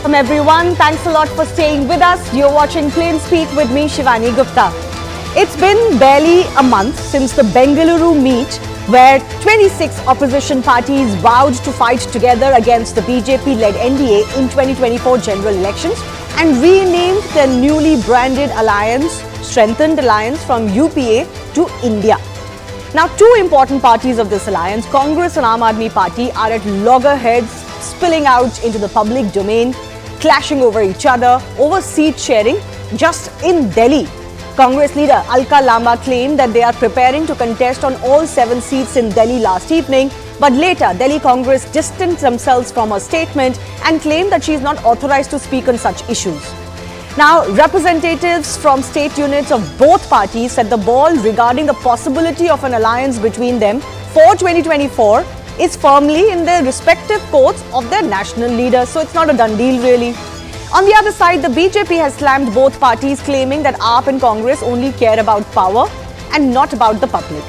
welcome everyone. Thanks a lot for staying with us. You're watching Plain Speak with me, Shivani Gupta. It's been barely a month since the Bengaluru meet where 26 opposition parties vowed to fight together against the BJP-led NDA in 2024 general elections and renamed their newly branded alliance, strengthened alliance from UPA to India. Now, two important parties of this alliance, Congress and Aam Aadmi Party, are at loggerheads, spilling out into the public domain, clashing over each other, over seat sharing. Just in Delhi, Congress leader Alka Lamba claimed that they are preparing to contest on all 7 seats in Delhi last evening, but later Delhi Congress distanced themselves from her statement and claimed that she is not authorized to speak on such issues. Now, representatives from state units of both parties set the ball regarding the possibility of an alliance between them for 2024 is firmly in their respective courts of their national leaders. So it's not a done deal really. On the other side, the BJP has slammed both parties, claiming that AAP and Congress only care about power and not about the public.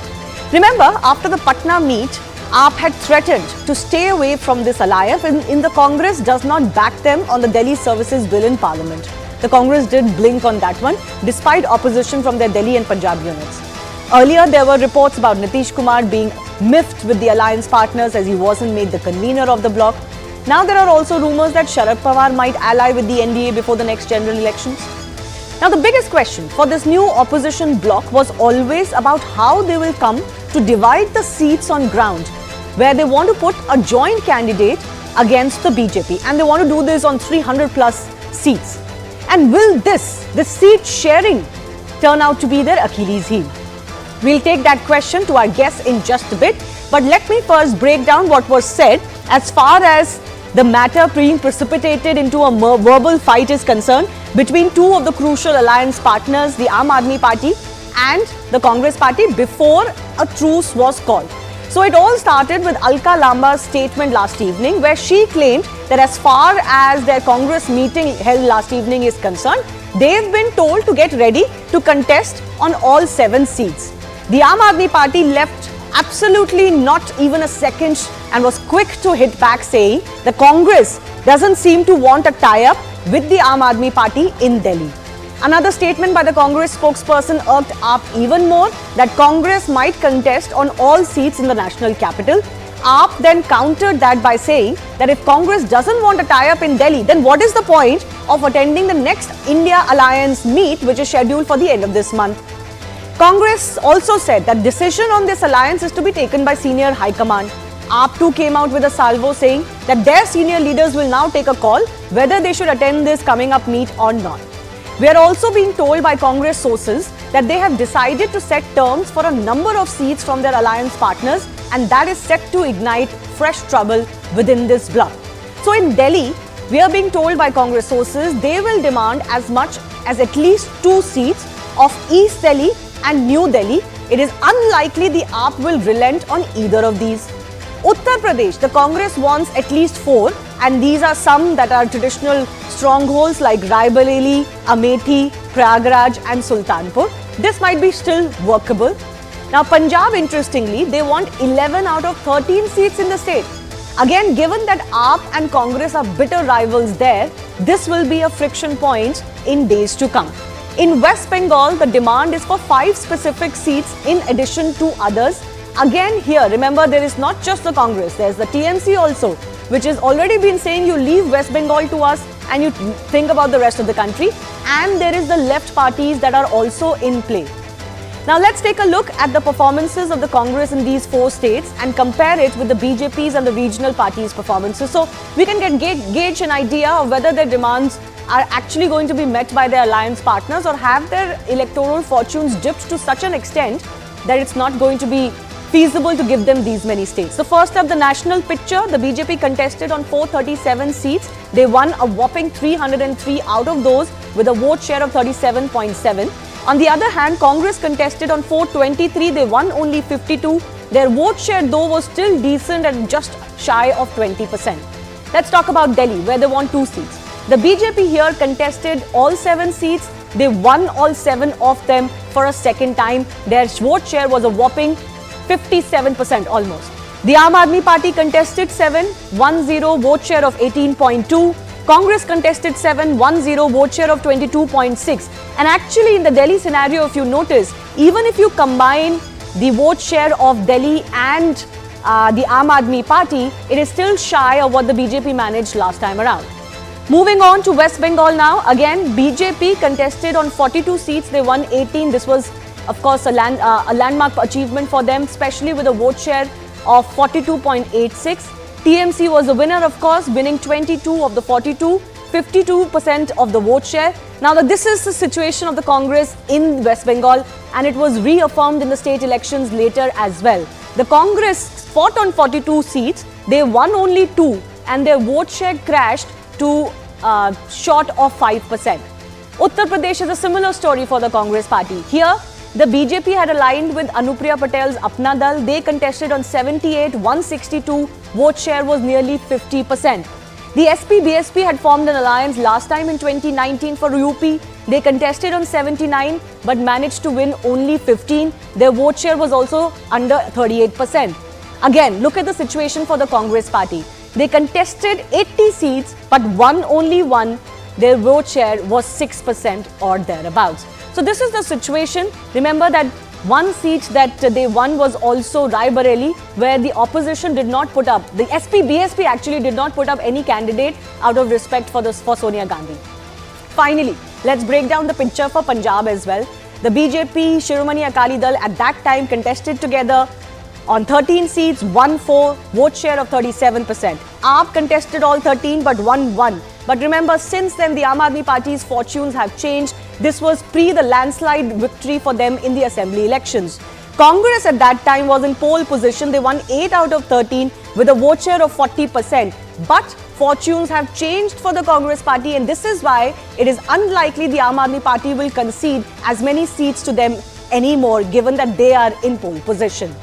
Remember, after the Patna meet, AAP had threatened to stay away from this alliance and the Congress does not back them on the Delhi Services Bill in Parliament. The Congress did blink on that one, despite opposition from their Delhi and Punjab units. Earlier, there were reports about Nitish Kumar being miffed with the alliance partners as he wasn't made the convener of the bloc. Now, there are also rumours that Sharad Pawar might ally with the NDA before the next general elections. Now, the biggest question for this new opposition bloc was always about how they will come to divide the seats on ground, where they want to put a joint candidate against the BJP, and they want to do this on 300 plus seats. And will this seat sharing turn out to be their Achilles heel? We'll take that question to our guests in just a bit, but let me first break down what was said as far as the matter being precipitated into a verbal fight is concerned between two of the crucial alliance partners, the Aam Aadmi Party and the Congress Party, before a truce was called. So it all started with Alka Lamba's statement last evening, where she claimed that as far as their Congress meeting held last evening is concerned, they've been told to get ready to contest on all 7 seats. The Aam Aadmi Party left absolutely not even a second and was quick to hit back, saying the Congress doesn't seem to want a tie-up with the Aam Aadmi Party in Delhi. Another statement by the Congress spokesperson irked AAP even more, that Congress might contest on all seats in the national capital. AAP then countered that by saying that if Congress doesn't want a tie-up in Delhi, then what is the point of attending the next India Alliance meet, which is scheduled for the end of this month? Congress also said that decision on this alliance is to be taken by senior high command. AAP too came out with a salvo saying that their senior leaders will now take a call whether they should attend this coming up meet or not. We are also being told by Congress sources that they have decided to set terms for a number of seats from their alliance partners, and that is set to ignite fresh trouble within this bloc. So in Delhi, we are being told by Congress sources they will demand as much as at least 2 seats of East Delhi and New Delhi. It is unlikely the AAP will relent on either of these. Uttar Pradesh, the Congress wants at least 4, and these are some that are traditional strongholds like Raebareli, Amethi, Prayagraj and Sultanpur. This might be still workable. Now, Punjab, interestingly, they want 11 out of 13 seats in the state. Again, given that AAP and Congress are bitter rivals there, this will be a friction point in days to come. In West Bengal, the demand is for 5 specific seats in addition to others. Again here, remember, there is not just the Congress, there's the TMC also, which has already been saying you leave West Bengal to us and you think about the rest of the country. And there is the left parties that are also in play. Now let's take a look at the performances of the Congress in these 4 states and compare it with the BJP's and the regional parties' performances. So we can gauge an idea of whether their demands are actually going to be met by their alliance partners or have their electoral fortunes dipped to such an extent that it's not going to be feasible to give them these many states. So first up, the national picture, the BJP contested on 437 seats. They won a whopping 303 out of those with a vote share of 37.7. On the other hand, Congress contested on 423. They won only 52. Their vote share though was still decent at just shy of 20%. Let's talk about Delhi, where they won 2 seats. The BJP here contested all 7 seats. They won all 7 of them for a second time. Their vote share was a whopping 57% almost. The Aam Aadmi Party contested 7, 1-0, vote share of 18.2. Congress contested 7, 1-0, vote share of 22.6. And actually in the Delhi scenario, if you notice, even if you combine the vote share of Delhi and the Aam Aadmi Party, it is still shy of what the BJP managed last time around. Moving on to West Bengal now. Again, BJP contested on 42 seats. They won 18. This was, of course, a landmark achievement for them, especially with a vote share of 42.86. TMC was the winner, of course, winning 22 of the 42, 52% of the vote share. Now, this is the situation of the Congress in West Bengal, and it was reaffirmed in the state elections later as well. The Congress fought on 42 seats. They won only 2, and their vote share crashed to short of 5%. Uttar Pradesh is a similar story for the Congress party. Here, the BJP had aligned with Anupriya Patel's Apna Dal. They contested on 78, 162. Vote share was nearly 50%. The SP-BSP had formed an alliance last time in 2019 for UP. They contested on 79 but managed to win only 15. Their vote share was also under 38%. Again, look at the situation for the Congress party. They contested 80 seats but won only 1. Their vote share was 6% or thereabouts. So this is the situation. Remember that one seat that they won was also Rai Bareli, where the opposition did not put up, the SP-BSP actually did not put up any candidate out of respect for Sonia Gandhi. Finally, let's break down the picture for Punjab as well. The BJP, Shiromani Akali Dal at that time contested together on 13 seats, won 4, vote share of 37%. AAP contested all 13 but won 1. But remember, since then, the Aam Aadmi Party's fortunes have changed. This was pre the landslide victory for them in the assembly elections. Congress at that time was in pole position. They won 8 out of 13 with a vote share of 40%. But fortunes have changed for the Congress party, and this is why it is unlikely the Aam Aadmi Party will concede as many seats to them anymore, given that they are in pole position.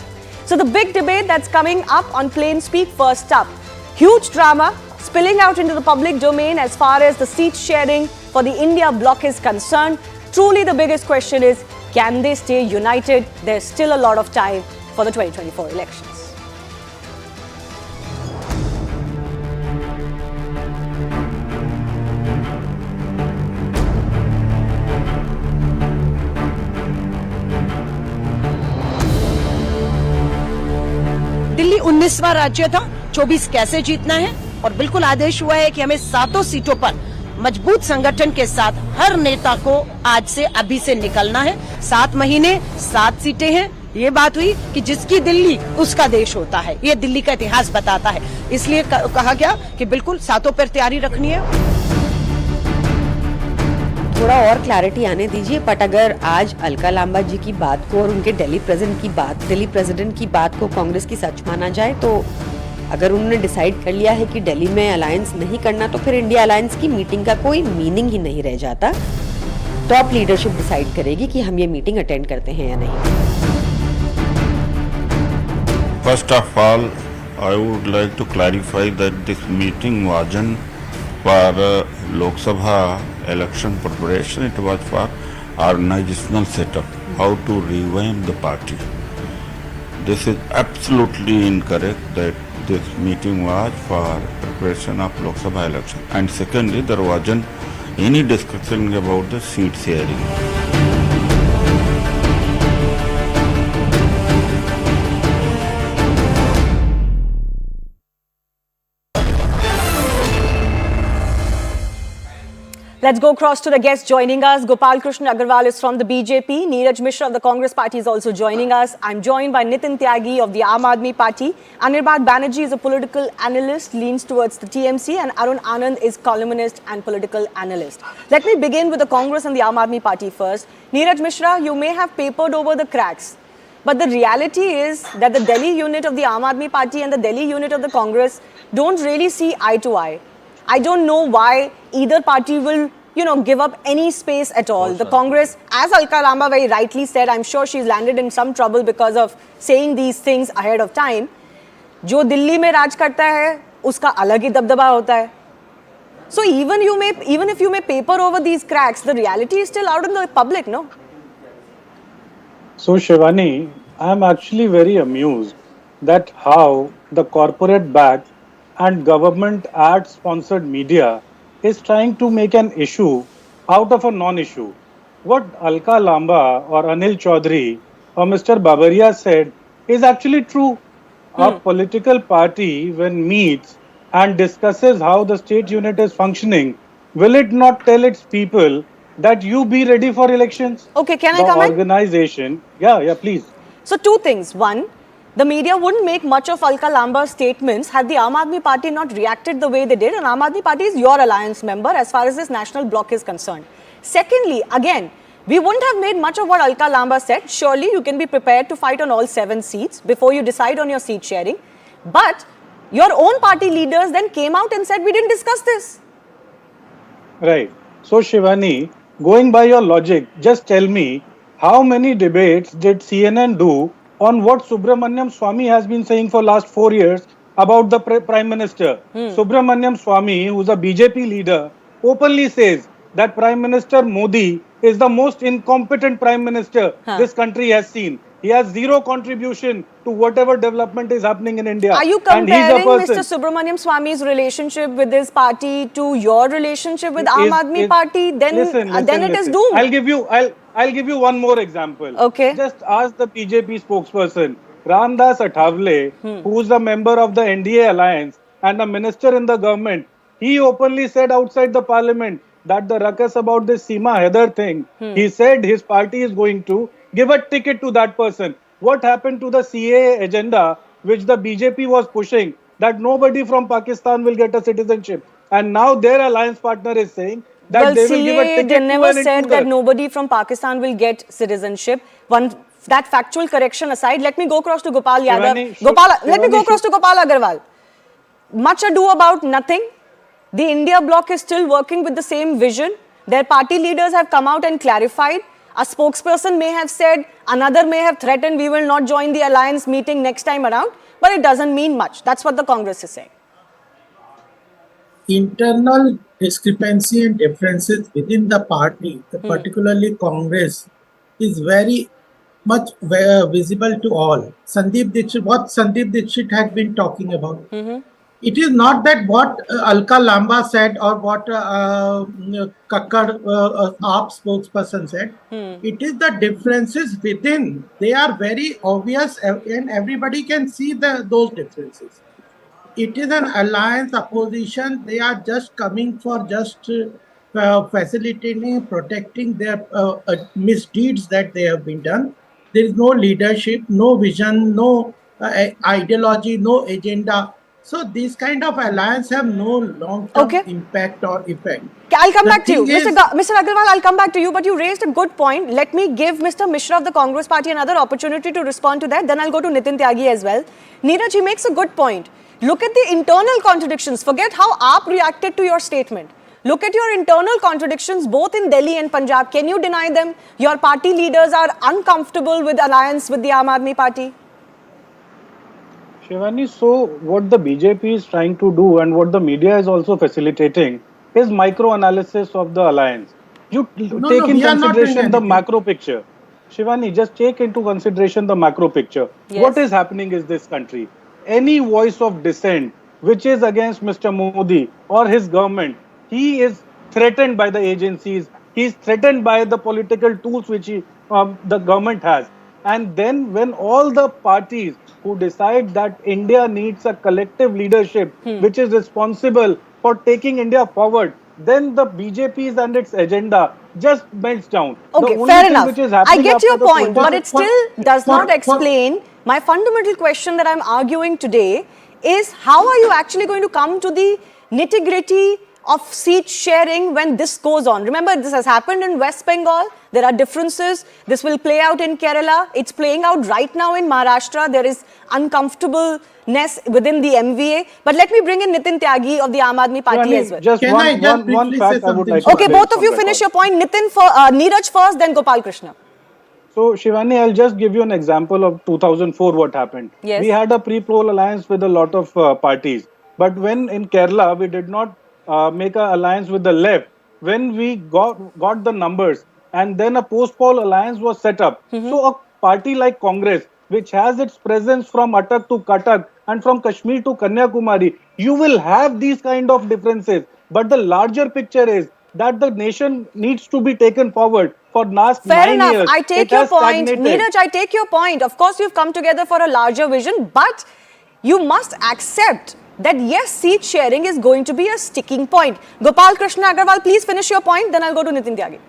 So the big debate that's coming up on Plain Speak, first up, huge drama spilling out into the public domain as far as the seat sharing for the India bloc is concerned. Truly the biggest question is, can they stay united? There's still a lot of time for the 2024 elections. Delhi 19वां राज्य था, 24 कैसे जीतना है, और बिल्कुल आदेश हुआ है कि हमें 7 सीटों पर मजबूत संगठन के साथ हर नेता को आज से अभी से निकलना है। 7 महीने 7 सीटें हैं। ये बात हुई कि जिसकी दिल्ली उसका देश होता है, ये दिल्ली का इतिहास बताता है। इसलिए कहा गया कि बिल्कुल 7 पर तैयारी रखनी है। थोड़ा और क्लैरिटी आने दीजिए, बट अगर आज अलका लांबा जी की बात को और उनके दिल्ली प्रेसिडेंट की बात को कांग्रेस की सच माना जाए, तो अगर उन्होंने डिसाइड कर लिया है कि दिल्ली में अलायंस नहीं करना, तो फिर इंडिया अलायंस की मीटिंग का कोई मीनिंग ही नहीं रह जाता। टॉप लीडरशिप डिसाइड करेगी कि हम ये मीटिंग अटेंड करते हैं या नहीं। First of all, I would like to clarify that this meeting wasn't for Lok Sabha election preparation. It was for organizational setup, how to revamp the party. This is absolutely incorrect that this meeting was for preparation of Lok Sabha election. And secondly, there wasn't any discussion about the seat sharing. Let's go across to the guests joining us. Gopal Krishna Agarwal is from the BJP. Neeraj Mishra of the Congress Party is also joining us. I'm joined by Nitin Tyagi of the Aam Aadmi Party. Anirban Banerjee is a political analyst, leans towards the TMC, and Arun Anand is columnist and political analyst. Let me begin with the Congress and the Aam Aadmi Party first. Neeraj Mishra, you may have papered over the cracks, but the reality is that the Delhi unit of the Aam Aadmi Party and the Delhi unit of the Congress don't really see eye to eye. I don't know why either party will, give up any space at all. The Congress, as Alka Lamba very rightly said, I'm sure she's landed in some trouble because of saying these things ahead of time. जो दिल्ली में राज करता है, उसका अलग ही दबदबा होता है. So even if you may paper over these cracks, the reality is still out in the public, no? So Shivani, I'm actually very amused that how the corporate backed and government ad sponsored media is trying to make an issue out of a non-issue. What Alka Lamba or Anil Chaudhary or Mr. Babaria said is actually true. A political party, when meets and discusses how the state unit is functioning, will it not tell its people that you be ready for elections? Okay, can I The come in? organization, yeah, please. So two things. One, the media wouldn't make much of Alka Lamba's statements had the Aam Aadmi Party not reacted the way they did. And Aam Aadmi Party is your alliance member as far as this national bloc is concerned. Secondly, again, we wouldn't have made much of what Alka Lamba said. Surely you can be prepared to fight on all 7 seats before you decide on your seat sharing. But your own party leaders then came out and said, we didn't discuss this. Right. So, Shivani, going by your logic, just tell me how many debates did CNN do on what Subramanyam Swamy has been saying for last 4 years about the Prime Minister? Subramanyam Swamy, who's a BJP leader, openly says that Prime Minister Modi is the most incompetent Prime Minister this country has seen. He has zero contribution to whatever development is happening in India. Are you And he's a comparing person- Mr. Subramanyam Swamy's relationship with his party to your relationship with Aam Aadmi is- Party? Then it is doomed. I'll give you one more example. Okay. Just ask the BJP spokesperson Ramdas Athavale, who is a member of the NDA alliance and a minister in the government. He openly said outside the parliament that the ruckus about this Seema Haider thing. He said his party is going to give a ticket to that person. What happened to the CAA agenda, which the BJP was pushing, that nobody from Pakistan will get a citizenship? And now their alliance partner is saying that Well, they will give a CAA ticket they to never an said intruder. that nobody from Pakistan will get citizenship. That factual correction aside, let me go across to Gopal Yadav. Let me go across to Gopal Agarwal. Much ado about nothing. The India bloc is still working with the same vision. Their party leaders have come out and clarified. A spokesperson may have said, another may have threatened, we will not join the alliance meeting next time around. But it doesn't mean much. That's what the Congress is saying. Internal discrepancy and differences within the party, particularly Congress, is very much visible to all. What Sandeep Dixit had been talking about. It is not that what Alka Lamba said or what Kakkar, AAP spokesperson said. It is the differences within. They are very obvious and everybody can see those differences. It is an alliance opposition. They are just coming for just facilitating, protecting their misdeeds that they have been done. There is no leadership, no vision, no ideology, no agenda. So these kind of alliance have no long-term impact or effect. I'll come back to you. Mr. Agarwal, I'll come back to you, but you raised a good point. Let me give Mr. Mishra of the Congress Party another opportunity to respond to that. Then I'll go to Nitin Tyagi as well. Neeraj, he makes a good point. Look at the internal contradictions. Forget how AAP reacted to your statement. Look at your internal contradictions both in Delhi and Punjab. Can you deny them? Your party leaders are uncomfortable with alliance with the Aam Aadmi Party. Shivani, so what the BJP is trying to do and what the media is also facilitating is micro-analysis of the alliance. You take in consideration the macro picture. Shivani, just take into consideration the macro picture. Yes. What is happening is this country. Any voice of dissent which is against Mr. Modi or his government, he is threatened by the agencies. He is threatened by the political tools which the government has. And then when all the parties who decide that India needs a collective leadership which is responsible for taking India forward, then the BJP's and its agenda just melts down. Okay, fair enough. I get your point, but it still does not explain my fundamental question that I'm arguing today is how are you actually going to come to the nitty-gritty of seat sharing when this goes on? Remember, this has happened in West Bengal. There are differences. This will play out in Kerala. It's playing out right now in Maharashtra. There is uncomfortableness within the MVA. But let me bring in Nitin Tyagi of the Aam Aadmi Party as well. Just one fact I would like to Okay, both of you finish your point. Neeraj first, then Gopal Krishna. So, Shivani, I'll just give you an example of 2004 what happened. Yes. We had a pre-poll alliance with a lot of parties. But when in Kerala, we did not make an alliance with the left, when we got the numbers and then a post-poll alliance was set up. So, a party like Congress, which has its presence from Attak to Cuttack and from Kashmir to Kanyakumari, you will have these kind of differences. But the larger picture is that the nation needs to be taken forward. For last Fair 9 enough. years, I it take your has point. stagnated. Neeraj, I take your point. Of course, you've come together for a larger vision, but you must accept that yes, seat sharing is going to be a sticking point. Gopal Krishna Agarwal, please finish your point, then I'll go to Nitin Tyagi.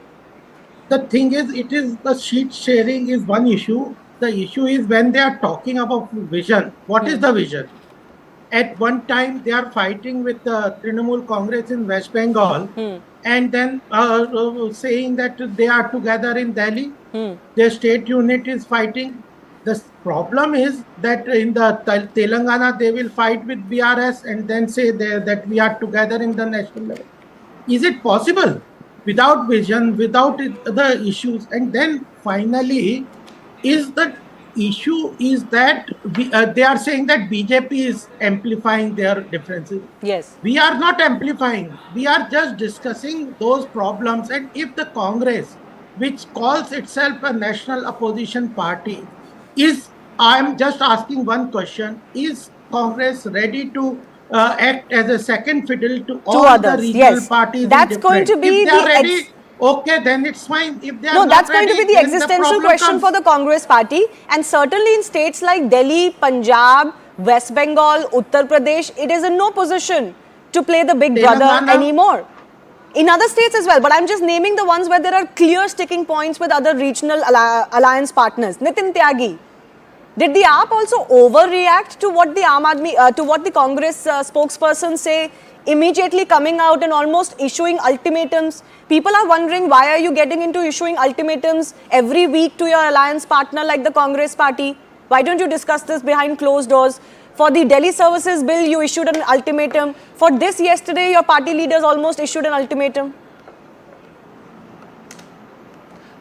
The thing is, it is the sheet sharing is one issue. The issue is when they are talking about vision. What is the vision? At one time, they are fighting with the Trinamool Congress in West Bengal, and then saying that they are together in Delhi. Their state unit is fighting. The problem is that in the Telangana, they will fight with BRS and then say that we are together in the national level. Is it possible without vision, without the issues? And then finally, is the issue is that they are saying that BJP is amplifying their differences. Yes. We are not amplifying. We are just discussing those problems. And if the Congress, which calls itself a national opposition party, I am just asking one question: is Congress ready to act as a second fiddle to all others, the regional yes. parties? That's going to be if they are the ready, okay, then it's fine. If they are No, not that's ready, going to be the then existential problem question comes. for the Congress party. And certainly in states like Delhi, Punjab, West Bengal, Uttar Pradesh, it is in no position to play the big brother Telangana. anymore. In other states as well, but I'm just naming the ones where there are clear sticking points with other regional alliance partners. Nitin Tyagi, did the AAP also overreact to what the Congress spokesperson say, immediately coming out and almost issuing ultimatums? People are wondering, why are you getting into issuing ultimatums every week to your alliance partner like the Congress party? Why don't you discuss this behind closed doors? For the Delhi Services Bill, you issued an ultimatum. For this yesterday, your party leaders almost issued an ultimatum.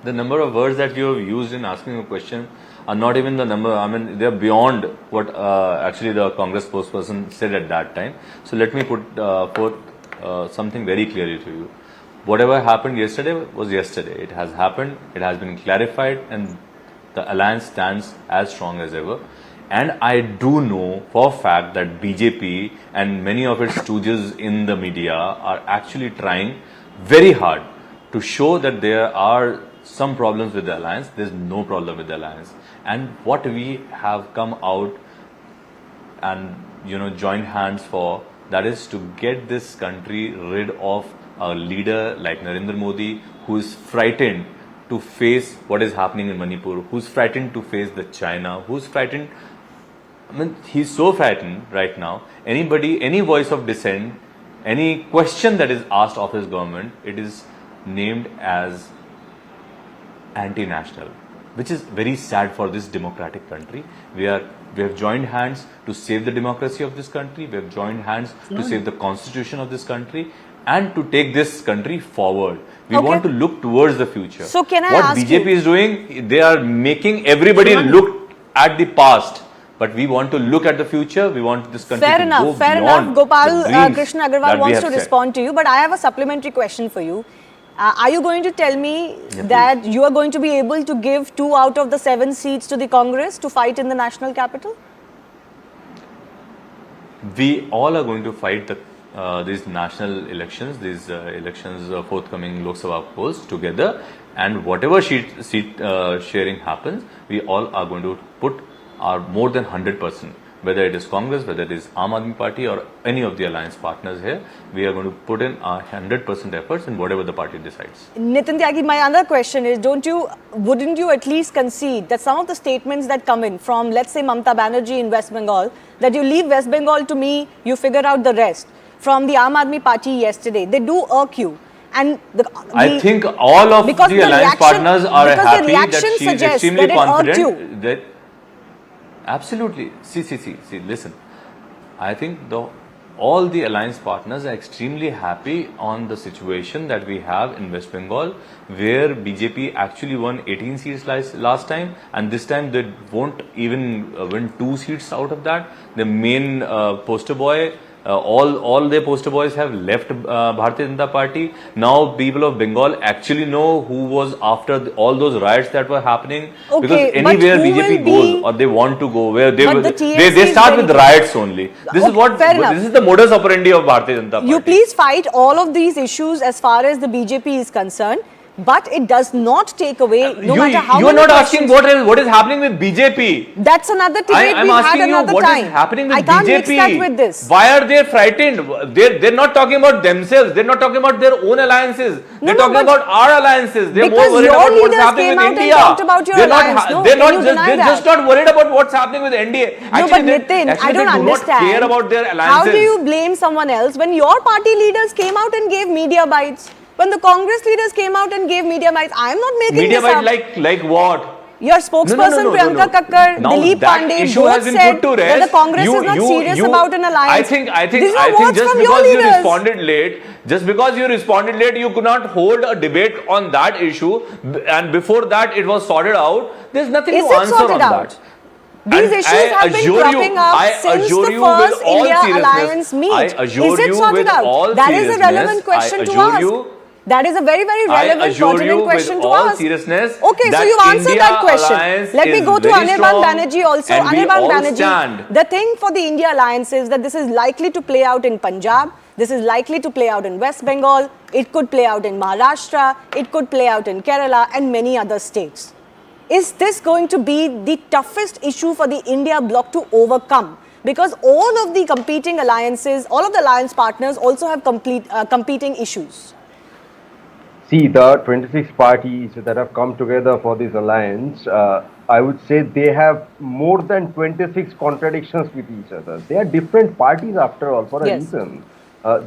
The number of words that you have used in asking a question are not even the number, I mean, they are beyond what actually the Congress spokesperson said at that time. So let me put forth something very clearly to you. Whatever happened yesterday was yesterday. It has happened, it has been clarified, and the alliance stands as strong as ever. And I do know for a fact that BJP and many of its stooges in the media are actually trying very hard to show that there are some problems with the alliance. There's no problem with the alliance. And what we have come out and joined hands for, that is to get this country rid of a leader like Narendra Modi, who is frightened to face what is happening in Manipur, who's frightened to face the China, who's frightened. I mean, he's so frightened right now. Anybody, any voice of dissent, any question that is asked of his government, it is named as anti-national, which is very sad for this democratic country. We have joined hands to save the democracy of this country. We have joined hands to save the constitution of this country and to take this country forward. We want to look towards the future. So can I what ask BJP you? is doing, they are making everybody look at the past. But we want to look at the future. We want this country to go beyond. Fair enough. Gopal the dreams Krishna that Agarwal we wants have to set. respond to you, but I have a supplementary question for you. Are you going to tell me that you are going to be able to give 2 out of the 7 seats to the Congress to fight in the national capital? We all are going to fight these national elections, these elections forthcoming Lok Sabha polls together, and whatever seat sharing happens, we all are going to put our more than 100%. Whether it is Congress, whether it is Aam Aadmi Party or any of the alliance partners here, we are going to put in our 100% efforts in whatever the party decides. Nitin Tyagi, my other question is, wouldn't you at least concede that some of the statements that come in from, let's say, Mamata Banerjee in West Bengal, that you leave West Bengal to me, you figure out the rest, from the Aam Aadmi Party yesterday, they do irk you? And I think all of the alliance partners are happy that she is extremely confident that. Absolutely. See, listen. I think all the alliance partners are extremely happy on the situation that we have in West Bengal, where BJP actually won 18 seats last time, and this time they won't even win 2 seats out of that. The main poster boy All their poster boys have left Bharatiya Janata Party. Now people of Bengal actually know who was after all those riots that were happening. Okay, because but anywhere who BJP will goes be- or they want to go, where they But the TMC they is start very with riots only. This is Okay, what fair enough. this is the modus operandi of Bharatiya Janata Party. You please fight all of these issues as far as the BJP is concerned, but it does not take away, no matter how you are many not asking questions- what is happening with BJP. That's another debate I'm we'll have asking you another what time. is happening with I can't BJP. mix that with this. Why are they frightened? They're not talking about themselves. They're not talking about their own alliances. They're no, talking but about our alliances. They're more because worried your about what's leaders happening came with out and India. talked about your they're alliance, not, no? they're Can not you just deny they're that? just not worried about what's happening with NDA. No, but Nitin, I don't they do understand. not care about their alliances. How do you blame someone else when your party leaders came out and gave media bites? When the Congress leaders came out and gave media bites, I'm not making media this up. bite like what? Your spokesperson Priyanka Kakkar, Now Dilip that Pandey issue both has been said put to that rest. the Congress is not serious about an alliance. I think These are words just from your because you leaders. responded late, you could not hold a debate on that issue, and before that it was sorted out. There's nothing Is to it answer sorted on out? that. These And issues I have been assure you- cropping up I since assure the you with first all India seriousness- alliance meet. I assure Is it you sorted with out? all That is a relevant seriousness- question I to assure ask. you- That is a very, very I relevant, assure you pertinent with question to all ask. seriousness Okay, so that you've answered India that question. alliance Let me is go to very Anirban strong Banerjee also. and we Anirban all Banerjee, stand. the thing for the India alliance is that this is likely to play out in Punjab. This is likely to play out in West Bengal. It could play out in Maharashtra. It could play out in Kerala and many other states. Is this going to be the toughest issue for the India bloc to overcome? Because all of the competing alliances, all of the alliance partners also have competing issues. See, the 26 parties that have come together for this alliance, I would say they have more than 26 contradictions with each other. They are different parties after all, for a Yes. reason.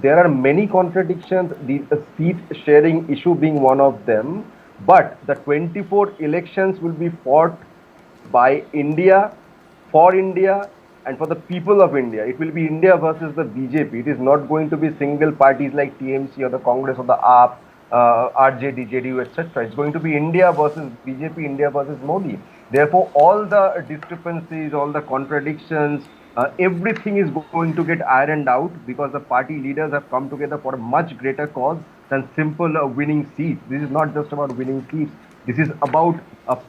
There are many contradictions, the seat sharing issue being one of them, but the 24 elections will be fought by India, for India, and for the people of India. It will be India versus the BJP. It is not going to be single parties like TMC or the Congress or the AAP, RJD, JDU, etc. It's going to be India versus BJP, India versus Modi. Therefore, all the discrepancies, all the contradictions, everything is going to get ironed out because the party leaders have come together for a much greater cause than simple winning seats. This is not just about winning seats. This is about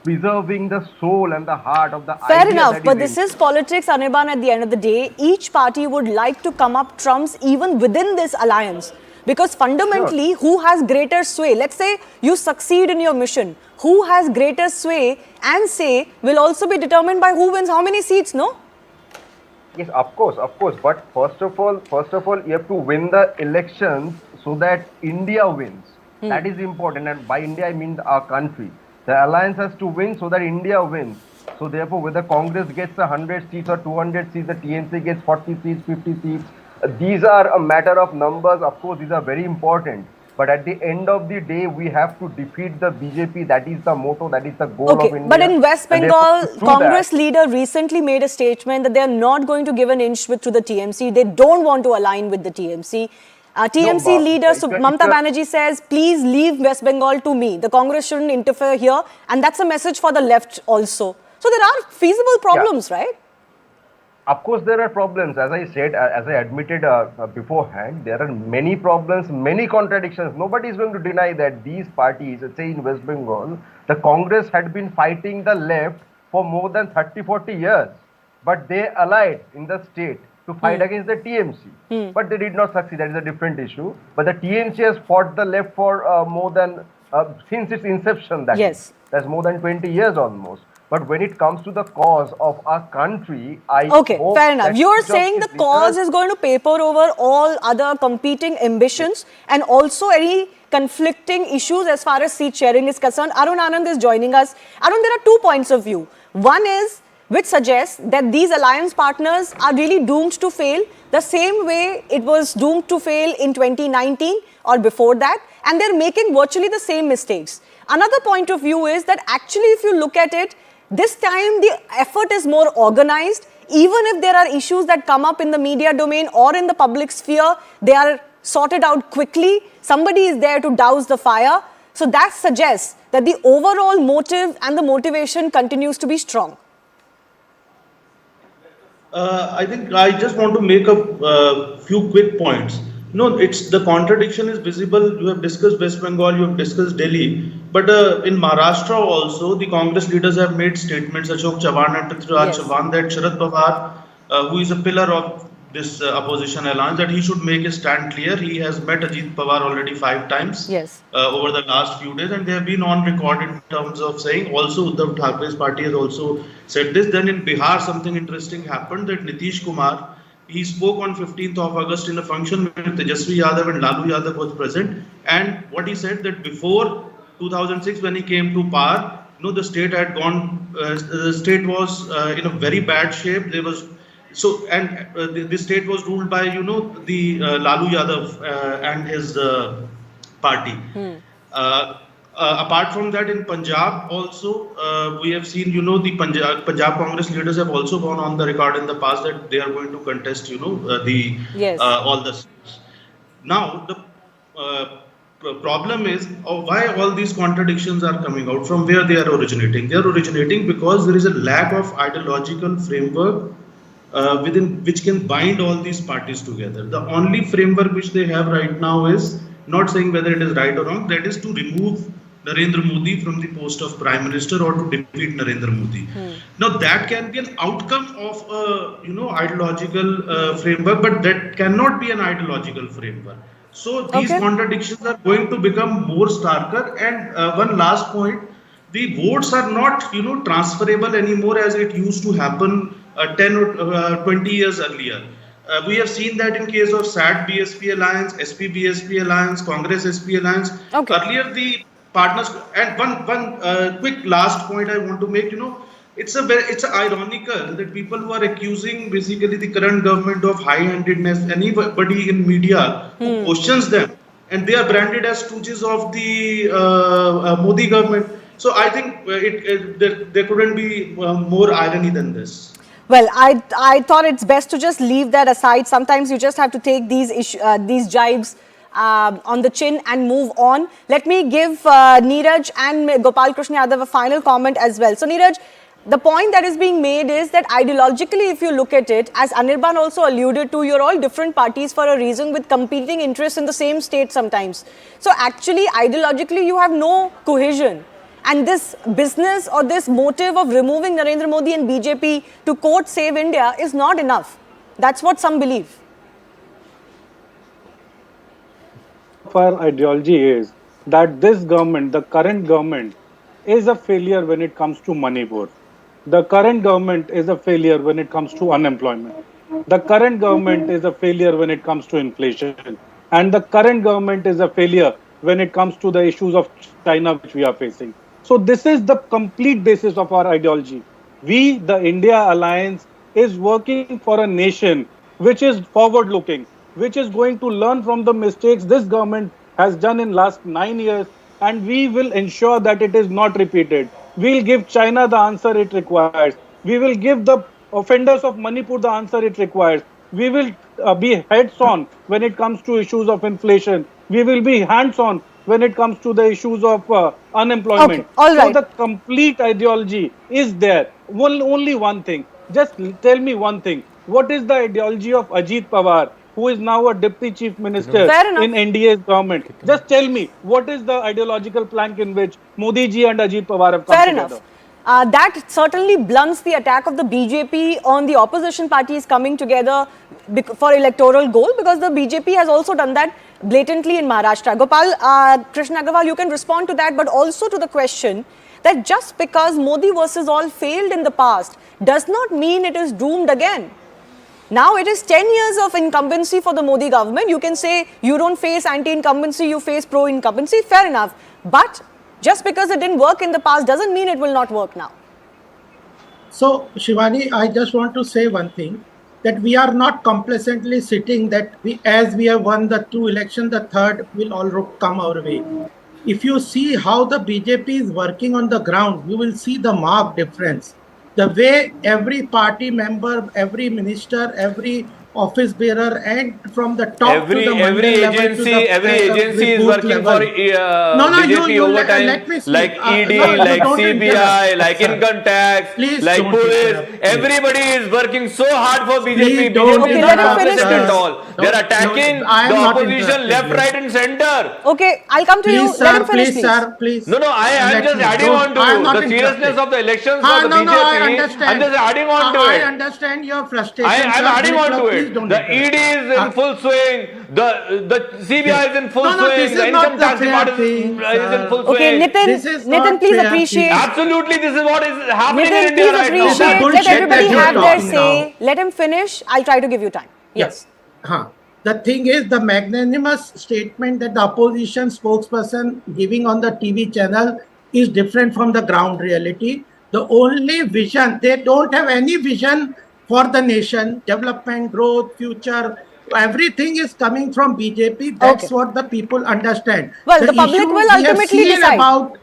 preserving the soul and the heart of the Fair idea enough, that but is this is politics, Anirban, at the end of the day. Each party would like to come up trumps even within this alliance. Because fundamentally, who has greater sway? Let's say you succeed in your mission. Who has greater sway and say will also be determined by who wins how many seats, no? Yes, of course. But first of all, you have to win the elections so that India wins. That is important. And by India, I mean our country. The alliance has to win so that India wins. So therefore, whether Congress gets 100 seats or 200 seats, the TNC gets 40 seats, 50 seats. These are a matter of numbers. Of course, these are very important. But at the end of the day, we have to defeat the BJP. That is the motto. That is the goal of India. But in West And Bengal, therefore, to do Congress that, leader recently made a statement that they are not going to give an inch to the TMC. They don't want to align with the TMC. TMC No, leader if you're- Mamata Banerjee says, please leave West Bengal to me. The Congress shouldn't interfere here. And that's a message for the left also. So there are feasible problems, right? Of course, there are problems. As I said, as I admitted beforehand, there are many problems, many contradictions. Nobody is going to deny that these parties, let's say in West Bengal, the Congress had been fighting the left for more than 30-40 years. But they allied in the state to fight against the TMC. But they did not succeed. That is a different issue. But the TMC has fought the left for more than, since its inception. Yes. That's more than 20 years almost. But when it comes to the cause of our country, I Okay, hope fair enough. that You're each of saying these the cause leaders- is going to paper over all other competing ambitions and also any conflicting issues as far as seat sharing is concerned. Arun Anand is joining us. Arun, there are 2 points of view. One is which suggests that these alliance partners are really doomed to fail the same way it was doomed to fail in 2019 or before that, and they're making virtually the same mistakes. Another point of view is that actually if you look at it, this time the effort is more organized. Even if there are issues that come up in the media domain or in the public sphere, they are sorted out quickly. Somebody is there to douse the fire. So that suggests that the overall motive and the motivation continues to be strong. I think I just want to make a few quick points. No, it's the contradiction is visible. You have discussed West Bengal, you have discussed Delhi, but in Maharashtra also, the Congress leaders have made statements, Ashok Chavan and Prithviraj Yes. Chavan, that Sharad Pawar, who is a pillar of this opposition alliance, that he should make his stand clear. He has met Ajit Pawar already 5 times Yes. over the last few days, and they have been on record in terms of saying. Also, Uddhav Thackeray's party has also said this. Then in Bihar, something interesting happened that Nitish Kumar, he spoke on 15th of August in a function where Tejasvi Yadav and Lalu Yadav was present, and what he said that before 2006 when he came to power, the state had gone, the state was in a very bad shape. There was the state was ruled by the Lalu Yadav and his party. Apart from that, in Punjab also, we have seen, the Punjab Congress leaders have also gone on the record in the past that they are going to contest, Yes. all the seats. Now, the problem is why all these contradictions are coming out, from where they are originating. They are originating because there is a lack of ideological framework within which can bind all these parties together. The only framework which they have right now is not saying whether it is right or wrong, that is to remove Narendra Modi from the post of Prime Minister or to defeat Narendra Modi. Now that can be an outcome of a ideological framework, but that cannot be an ideological framework. So these contradictions are going to become more starker. And one last point, the votes are not transferable anymore as it used to happen 10 or 20 years earlier. We have seen that in case of SAT BSP alliance, SP BSP alliance, Congress SP alliance. Earlier the partners, and one quick last point I want to make, it's ironical that people who are accusing basically the current government of high-handedness, anybody in media who questions them, and they are branded as stooges of the Modi government. So I think there couldn't be more irony than this. Well, I thought it's best to just leave that aside. Sometimes you just have to take these jibes on the chin and move on. Let me give Neeraj and Gopal Krishna Yadav a final comment as well. So Neeraj, the point that is being made is that ideologically, if you look at it, as Anirban also alluded to, you're all different parties for a reason with competing interests in the same state sometimes. So actually, ideologically, you have no cohesion. And this business or this motive of removing Narendra Modi and BJP to quote save India is not enough. That's what some believe. Our ideology is that this government, the current government, is a failure when it comes to Manipur. The current government is a failure when it comes to unemployment. The current government is a failure when it comes to inflation. And the current government is a failure when it comes to the issues of China which we are facing. So this is the complete basis of our ideology. We, the India Alliance, is working for a nation which is forward-looking, which is going to learn from the mistakes this government has done in last 9 years, and we will ensure that it is not repeated. We will give China the answer it requires. We will give the offenders of Manipur the answer it requires. We will be heads-on when it comes to issues of inflation. We will be hands-on when it comes to the issues of unemployment. Okay, all right. So the complete ideology is there. Only one thing. Just tell me one thing. What is the ideology of Ajit Pawar, who is now a deputy chief minister in NDA's government? Just tell me, what is the ideological plank in which Modi ji and Ajit Pawar have come together? Enough. That certainly blunts the attack of the BJP on the opposition parties coming together for electoral goal, because the BJP has also done that blatantly in Maharashtra. Gopal, Krishna Agarwal, you can respond to that, but also to the question that just because Modi versus all failed in the past does not mean it is doomed again. Now it is 10 years of incumbency for the Modi government. You can say you don't face anti-incumbency, you face pro-incumbency, fair enough. But just because it didn't work in the past doesn't mean it will not work now. So, Shivani, I just want to say one thing, that we are not complacently sitting that as we have won the 2 elections, the third will all come our way. If you see how the BJP is working on the ground, you will see the marked difference. The way every party member, every minister, every office bearer and from the top every to the mandal level to the agency is booth working level. for BJP overtime, let me speak. like ED, No, you like don't CBI, interrupt, like sir. income tax, Please like don't police. interrupt, please. Everybody is working so hard for BJP. Please don't BJP is let not him finish, competent at please. all. They're attacking I am the not opposition interrupting left, you. right, and center. Okay, I'll come to you. Please, Let sir, him finish, please, sir, please. No, I am Let just me. adding Don't- on to I am not the seriousness interrupting. of the elections for the No, BJP. I understand. I'm just adding on to I it. understand your frustration, I'm sir. adding on to Please it. don't The interrupt. ED is in full swing. The CBI is in full No, swing. this The is not income the tax fair department thing, is in full sir. Okay, swing. Nitin, This is Nitin, not please fair, appreciate. please. Absolutely, this is what is happening in Nitin, India please right now. This is appreciate. Let bullshit everybody that you're have their talking say. now. Let him finish. I'll try to give you time. Yes. The thing is, the magnanimous statement that the opposition spokesperson giving on the TV channel is different from the ground reality. The only vision, they don't have any vision for the nation, development, growth, future. Everything is coming from BJP. That's Okay. what the people understand. Well, The the public issue will we have ultimately seen decide. about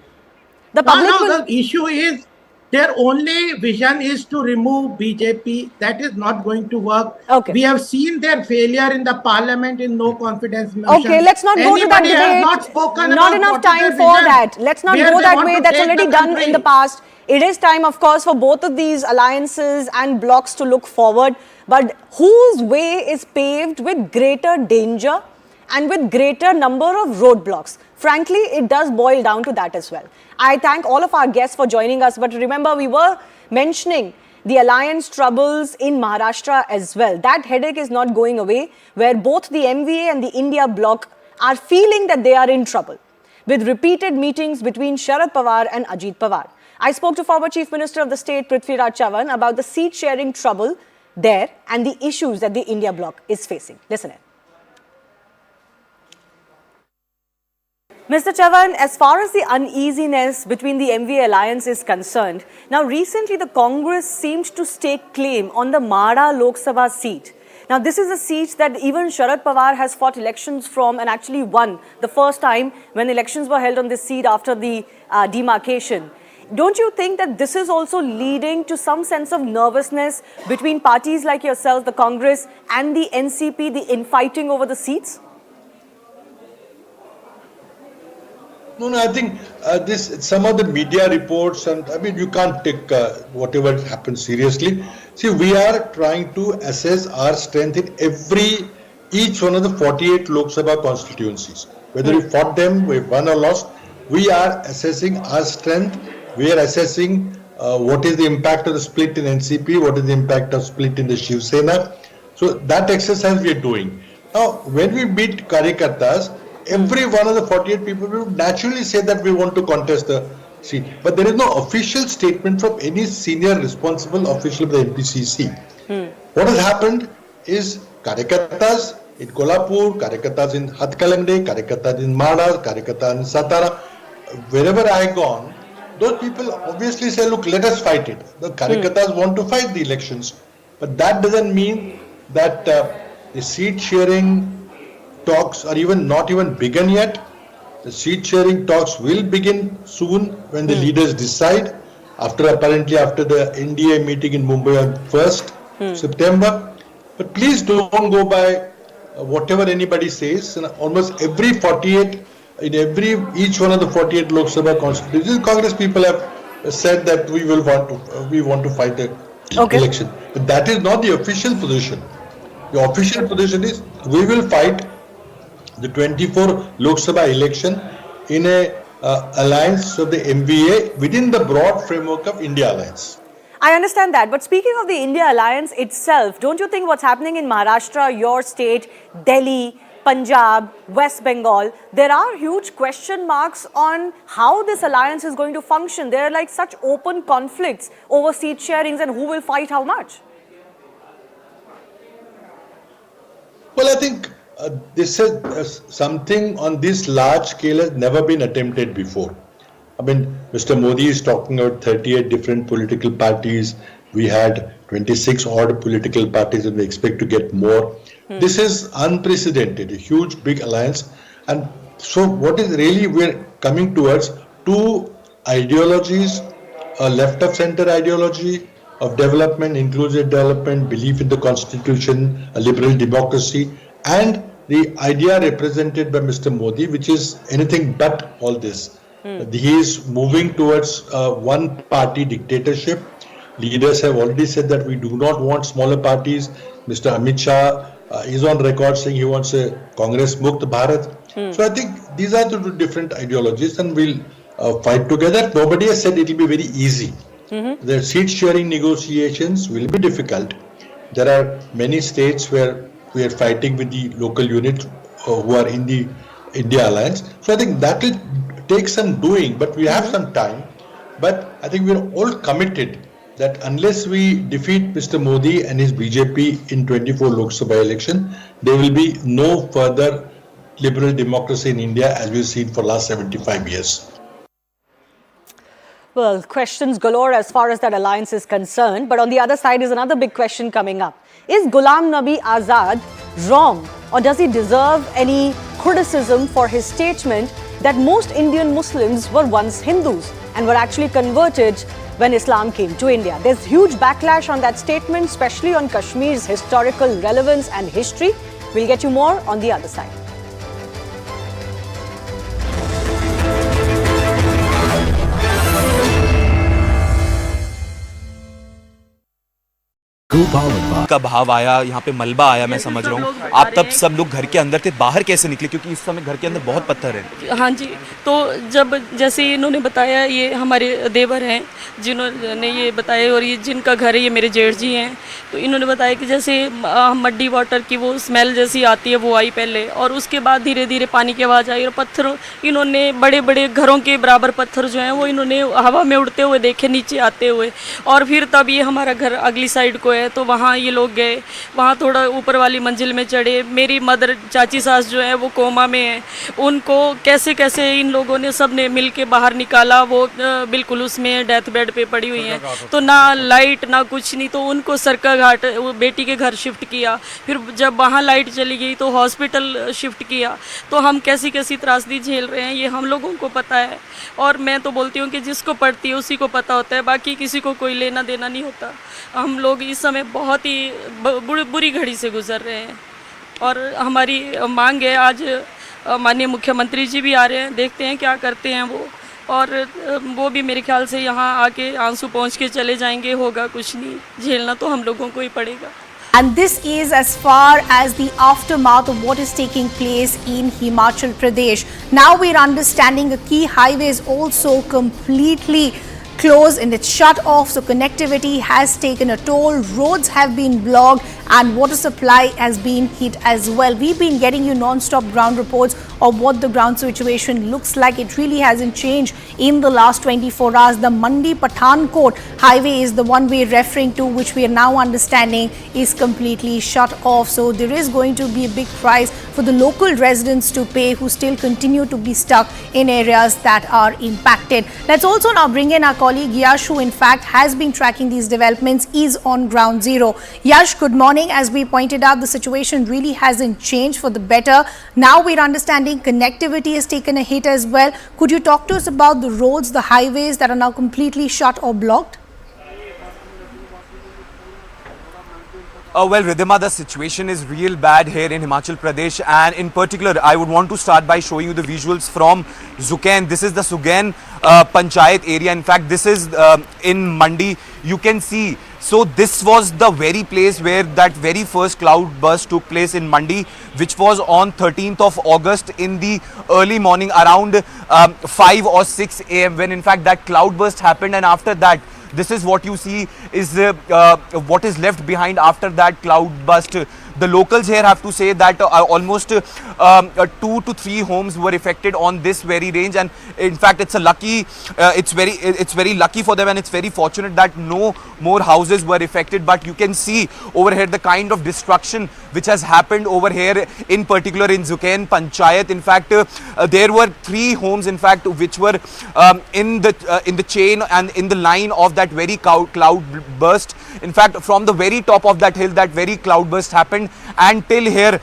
The public will. the issue is their only vision is to remove BJP. That is not going to work. Okay. We have seen their failure in the parliament in no confidence motion. Okay, let's not go to that Anybody has debate. not spoken Not about enough what is time their for vision, that. Let's not where go they that want way. to That's take already the done in the country. past. It is time, of course, for both of these alliances and blocs to look forward. But whose way is paved with greater danger and with greater number of roadblocks? Frankly, it does boil down to that as well. I thank all of our guests for joining us. But remember, we were mentioning the alliance troubles in Maharashtra as well. That headache is not going away, where both the MVA and the India bloc are feeling that they are in trouble, with repeated meetings between Sharad Pawar and Ajit Pawar. I spoke to former Chief Minister of the state, Prithviraj Chavan, about the seat-sharing trouble there and the issues that the India bloc is facing. Listen in. Mr. Chavan, as far as the uneasiness between the MVA alliance is concerned, now recently the Congress seemed to stake claim on the Maharashtra Lok Sabha seat. Now this is a seat that even Sharad Pawar has fought elections from and actually won the first time when elections were held on this seat after the demarcation. Don't you think that this is also leading to some sense of nervousness between parties like yourselves, the Congress and the NCP, the infighting over the seats? No, I think some of the media reports, and I mean, you can't take whatever happens seriously. See, we are trying to assess our strength in each one of the 48 Lok Sabha constituencies. Whether we fought them, we won or lost, we are assessing our strength. We are assessing what is the impact of the split in NCP, what is the impact of split in the Shiv Sena. So that exercise we are doing. Now, when we meet Karyakartas, every one of the 48 people will naturally say that we want to contest the seat. But there is no official statement from any senior responsible official of the NPCC. What has happened is Karyakartas in Kolhapur, Karyakartas in Hatkalangde, Karyakartas in Maharashtra, Karyakartas in Satara, wherever I have gone, those people obviously say, look, let us fight it. The Karyakartas want to fight the elections. But that doesn't mean that the seat sharing talks are not even begun yet. The seat sharing talks will begin soon when the leaders decide, apparently after the NDIA meeting in Mumbai on 1st September. But please don't go by whatever anybody says. In almost every 48, each one of the 48 Lok Sabha constituencies, Congress people have said that we want to fight the election. But that is not the official position. The official position is we will fight the 24 Lok Sabha election in a alliance of the MVA within the broad framework of India Alliance. I understand that, but speaking of the India Alliance itself, don't you think what's happening in Maharashtra, your state, Delhi, Punjab, West Bengal, there are huge question marks on how this alliance is going to function. There are like such open conflicts over seat sharings and who will fight how much. Well, I think this is something on this large scale has never been attempted before. I mean, Mr. Modi is talking about 38 different political parties. We had 26 odd political parties and we expect to get more. This is unprecedented, a huge, big alliance. And so what is really we're coming towards two ideologies, a left of center ideology of development, inclusive development, belief in the constitution, a liberal democracy, and the idea represented by Mr. Modi, which is anything but all this. He is moving towards one party dictatorship. Leaders have already said that we do not want smaller parties. Mr. Amit Shah is on record saying he wants a Congress Mukt Bharat. So I think these are the two different ideologies, and we'll fight together. Nobody has said it will be very easy. The seat sharing negotiations will be difficult. There are many states where we are fighting with the local units who are in the India alliance. So I think that will take some doing, but we have some time. But I think we are all committed that unless we defeat Mr. Modi and his BJP in 24 Lok Sabha election, there will be no further liberal democracy in India as we've seen for last 75 years. Well, questions galore as far as that alliance is concerned. But on the other side is another big question coming up. Is Ghulam Nabi Azad wrong, or does he deserve any criticism for his statement that most Indian Muslims were once Hindus and were actually converted when Islam came to India? There's huge backlash on that statement, especially on Kashmir's historical relevance and history. We'll get you more on the other side. का भाव आया, यहाँ पे मलबा आया, मैं समझ रहा हूँ। आप तब सब लोग घर के अंदर थे, बाहर कैसे निकले? क्योंकि इस समय घर के अंदर बहुत पत्थर हैं। हाँ जी, तो जब जैसे इन्होंने बताया, ये हमारे देवर हैं जिन्होंने ये बताया, और ये जिनका घर है ये मेरे जेठ जी हैं। तो इन्होंने बताया कि जैसे मड्डी वाटर की वो स्मेल जैसी आती है वो आई पहले, और उसके बाद धीरे धीरे पानी की आवाज़ आई, और पत्थर इन्होंने बड़े बड़े घरों के बराबर पत्थर जो हैं वो इन्होंने हवा में उड़ते हुए देखे, नीचे आते हुए। और फिर तब ये हमारा घर अगली साइड को है, तो वहाँ ये लोग गए, वहाँ थोड़ा ऊपर वाली मंजिल में चढ़े। मेरी मदर चाची सास जो है वो कोमा में है, उनको कैसे कैसे इन लोगों ने सब ने मिल के बाहर निकाला। वो बिल्कुल उसमें डेथ बेड पे पड़ी हुई हैं, तो ना लाइट ना कुछ नहीं। तो उनको सरका घाट वो बेटी के घर शिफ्ट किया, फिर जब वहाँ लाइट चली गई तो हॉस्पिटल शिफ्ट किया। तो हम कैसी कैसी त्रासदी झेल रहे हैं ये हम लोगों को पता है। और मैं तो बोलती हूँ कि जिसको पड़ती है उसी को पता होता है, बाकी किसी को कोई लेना देना नहीं होता। हम लोग इस समय बहुत ही बुरी घड़ी से गुजर रहे हैं, और हमारी मांग है, आज माननीय मुख्यमंत्री जी भी आ रहे हैं, देखते हैं क्या करते हैं वो। और वो भी मेरे ख्याल से यहाँ आके आंसू पहुँच के चले जाएंगे, होगा कुछ नहीं, झेलना तो हम लोगों को ही पड़ेगा। And this is as far as the aftermath of what is taking place in Himachal Pradesh. Now we're understanding a key highway is also completely closed and it's shut off, so connectivity has taken a toll. Roads have been blocked and water supply has been hit as well. We've been getting you non-stop ground reports of what the ground situation looks like. It really hasn't changed in the last 24 hours. The Mandi Pathankot highway is the one we're referring to, which we are now understanding is completely shut off. So there is going to be a big price for the local residents to pay who still continue to be stuck in areas that are impacted. Let's also now bring in our colleague Yash, who in fact has been tracking these developments, is on ground zero. Yash, good morning. As we pointed out, the situation really hasn't changed for the better. Now we're understanding connectivity has taken a hit as well. Could you talk to us about the roads, the highways that are now completely shut or blocked? Well, Ridhima, the situation is real bad here in Himachal Pradesh, and in particular, I would want to start by showing you the visuals from Zukain. This is the Sugain Panchayat area. In fact, this is in Mandi. You can see. So this was the very place where that very first cloud burst took place in Mandi, which was on 13th of August in the early morning around 5 or 6 a.m. when in fact that cloud burst happened, and after that, this is what you see is what is left behind after that cloud burst. The locals here have to say that almost 2 to 3 homes were affected on this very range, and in fact it's a lucky, it's very lucky for them, and it's very fortunate that no more houses were affected. But you can see over here the kind of destruction which has happened over here, in particular in Zukain Panchayat. In fact, there were 3 homes in fact which were in the chain and in the line of that very cloud burst. In fact, from the very top of that hill, that very cloud burst happened. destruction, and till here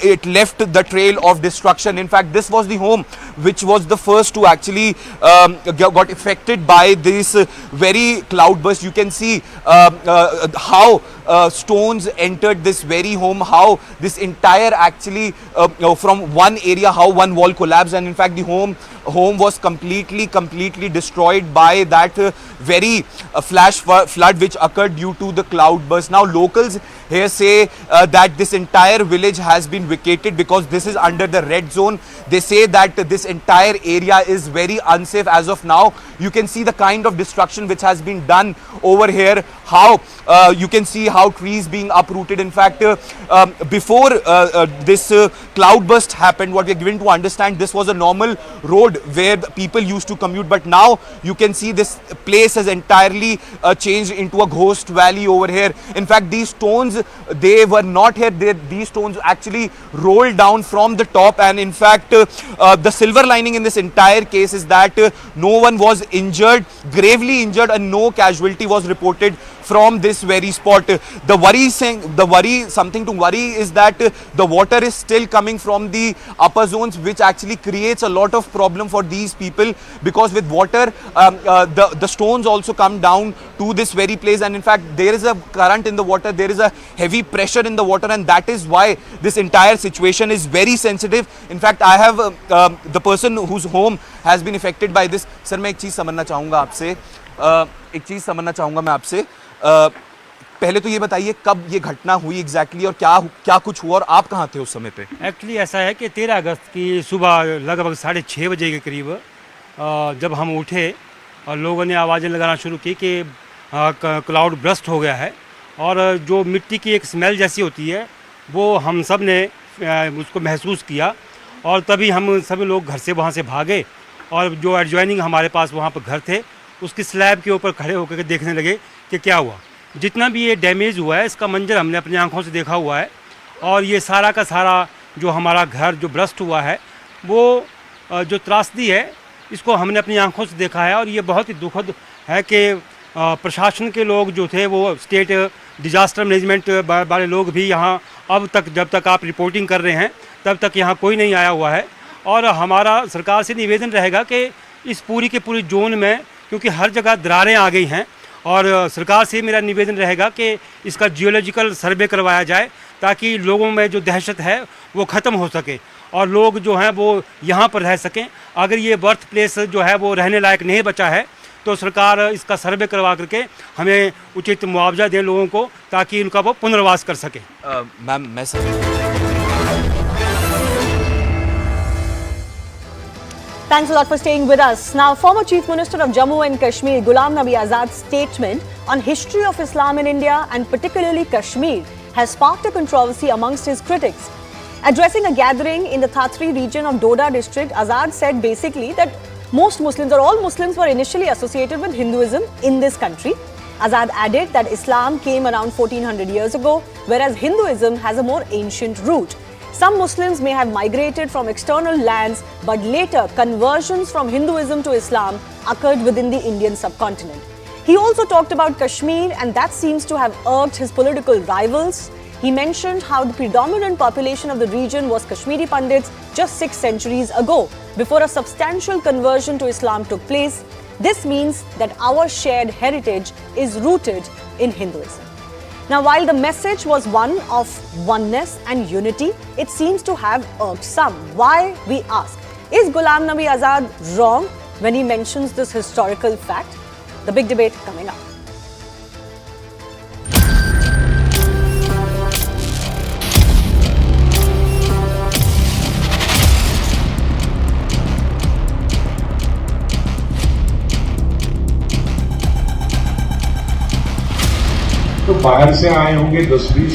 it left the trail of destruction. In fact, this was the home which was the first to actually got affected by this very cloudburst. You can see how stones entered this very home, how this entire actually from one area, how one wall collapsed, and in fact the home was completely destroyed by that very flash flood which occurred due to the cloudburst. Now locals here say that this entire village has been vacated because this is under the red zone. They say that this entire area is very unsafe as of now. You can see the kind of destruction which has been done over here, how you can see how trees being uprooted. In fact, before this cloudburst happened, what we are given to understand, this was a normal road where the people used to commute, but now you can see this place has entirely changed into a ghost valley over here. In fact, these stones, they were not here. These stones actually rolled down from the top, and in fact the silver lining in this entire case is that no one was injured, gravely injured, and no casualty was reported from this very spot. Something to worry is that the water is still coming from the upper zones, which actually creates a lot of problem for these people, because with water the stones also come down to this very place, and in fact there is a current in the water, there is a heavy pressure in the water, and that is why this entire situation is very sensitive. In fact, I have the person whose home has been affected by this. Sir, मैं एक चीज़ समझना चाहूँगा आपसे, पहले तो ये बताइए कब ये घटना हुई एग्जैक्टली और क्या कुछ हुआ और आप कहाँ थे उस समय पे? एक्चुअली ऐसा है कि 13 अगस्त की सुबह लगभग 6:30 बजे के करीब जब हम उठे और लोगों ने आवाज़ें लगाना शुरू की कि क्लाउड ब्रस्ट हो गया है, और जो मिट्टी की एक स्मेल जैसी होती है वो हम सब ने उसको महसूस किया, और तभी हम सभी लोग घर से वहाँ से भागे और जो एडजॉइनिंग हमारे पास वहाँ पर घर थे उसकी स्लैब के ऊपर खड़े होकर के देखने लगे कि क्या हुआ। जितना भी ये डैमेज हुआ है इसका मंजर हमने अपनी आंखों से देखा हुआ है, और ये सारा का सारा जो हमारा घर जो ब्रस्ट हुआ है वो जो त्रासदी है इसको हमने अपनी आंखों से देखा है, और ये बहुत ही दुखद है कि प्रशासन के लोग जो थे वो स्टेट डिजास्टर मैनेजमेंट वाले लोग भी यहाँ अब तक, जब तक आप रिपोर्टिंग कर रहे हैं तब तक यहाँ कोई नहीं आया हुआ है। और हमारा सरकार से निवेदन रहेगा कि इस पूरी के पूरी जोन में, क्योंकि हर जगह दरारें आ गई हैं, और सरकार से मेरा निवेदन रहेगा कि इसका जियोलॉजिकल सर्वे करवाया जाए ताकि लोगों में जो दहशत है वो ख़त्म हो सके और लोग जो हैं वो यहाँ पर रह सकें। अगर ये बर्थ प्लेस जो है वो रहने लायक नहीं बचा है तो सरकार इसका सर्वे करवा करके हमें उचित मुआवजा दे लोगों को ताकि उनका वो पुनर्वास कर सके। मैम मैं Thanks a lot for staying with us. Now, former Chief Minister of Jammu and Kashmir, Ghulam Nabi Azad's statement on history of Islam in India and particularly Kashmir has sparked a controversy amongst his critics. Addressing a gathering in the Thatri region of Doda district, Azad said basically that most Muslims or all Muslims were initially associated with Hinduism in this country. Azad added that Islam came around 1400 years ago, whereas Hinduism has a more ancient root. Some Muslims may have migrated from external lands, but later conversions from Hinduism to Islam occurred within the Indian subcontinent. He also talked about Kashmir, and that seems to have irked his political rivals. He mentioned how the predominant population of the region was Kashmiri Pandits just 6 centuries ago, before a substantial conversion to Islam took place. This means that our shared heritage is rooted in Hinduism. Now, while the message was one of oneness and unity, it seems to have irked some. Why, we ask? Is Ghulam Nabi Azad wrong when he mentions this historical fact? The big debate coming up. तो बाहर से आए होंगे 10-20,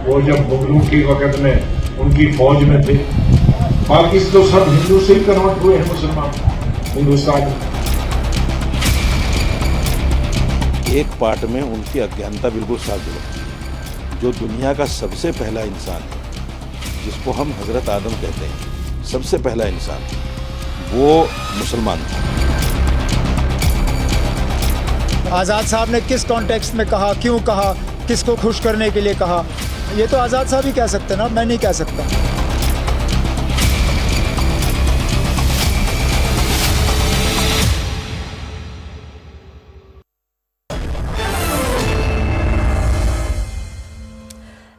वो जब मुगलों के वक्त में उनकी फौज में थे, बाकी तो सब हिंदू से ही कन्वर्ट हुए हैं मुसलमान हिंदुस्तान में। एक पार्ट में उनकी अज्ञानता बिल्कुल साफ जुड़ी। जो दुनिया का सबसे पहला इंसान है, जिसको हम हजरत आदम कहते हैं, सबसे पहला इंसान, वो मुसलमान था। आज़ाद साहब ने किस कॉन्टेक्स्ट में कहा, क्यों कहा, किसको खुश करने के लिए कहा, ये तो आज़ाद साहब ही कह सकते हैं ना, मैं नहीं कह सकता।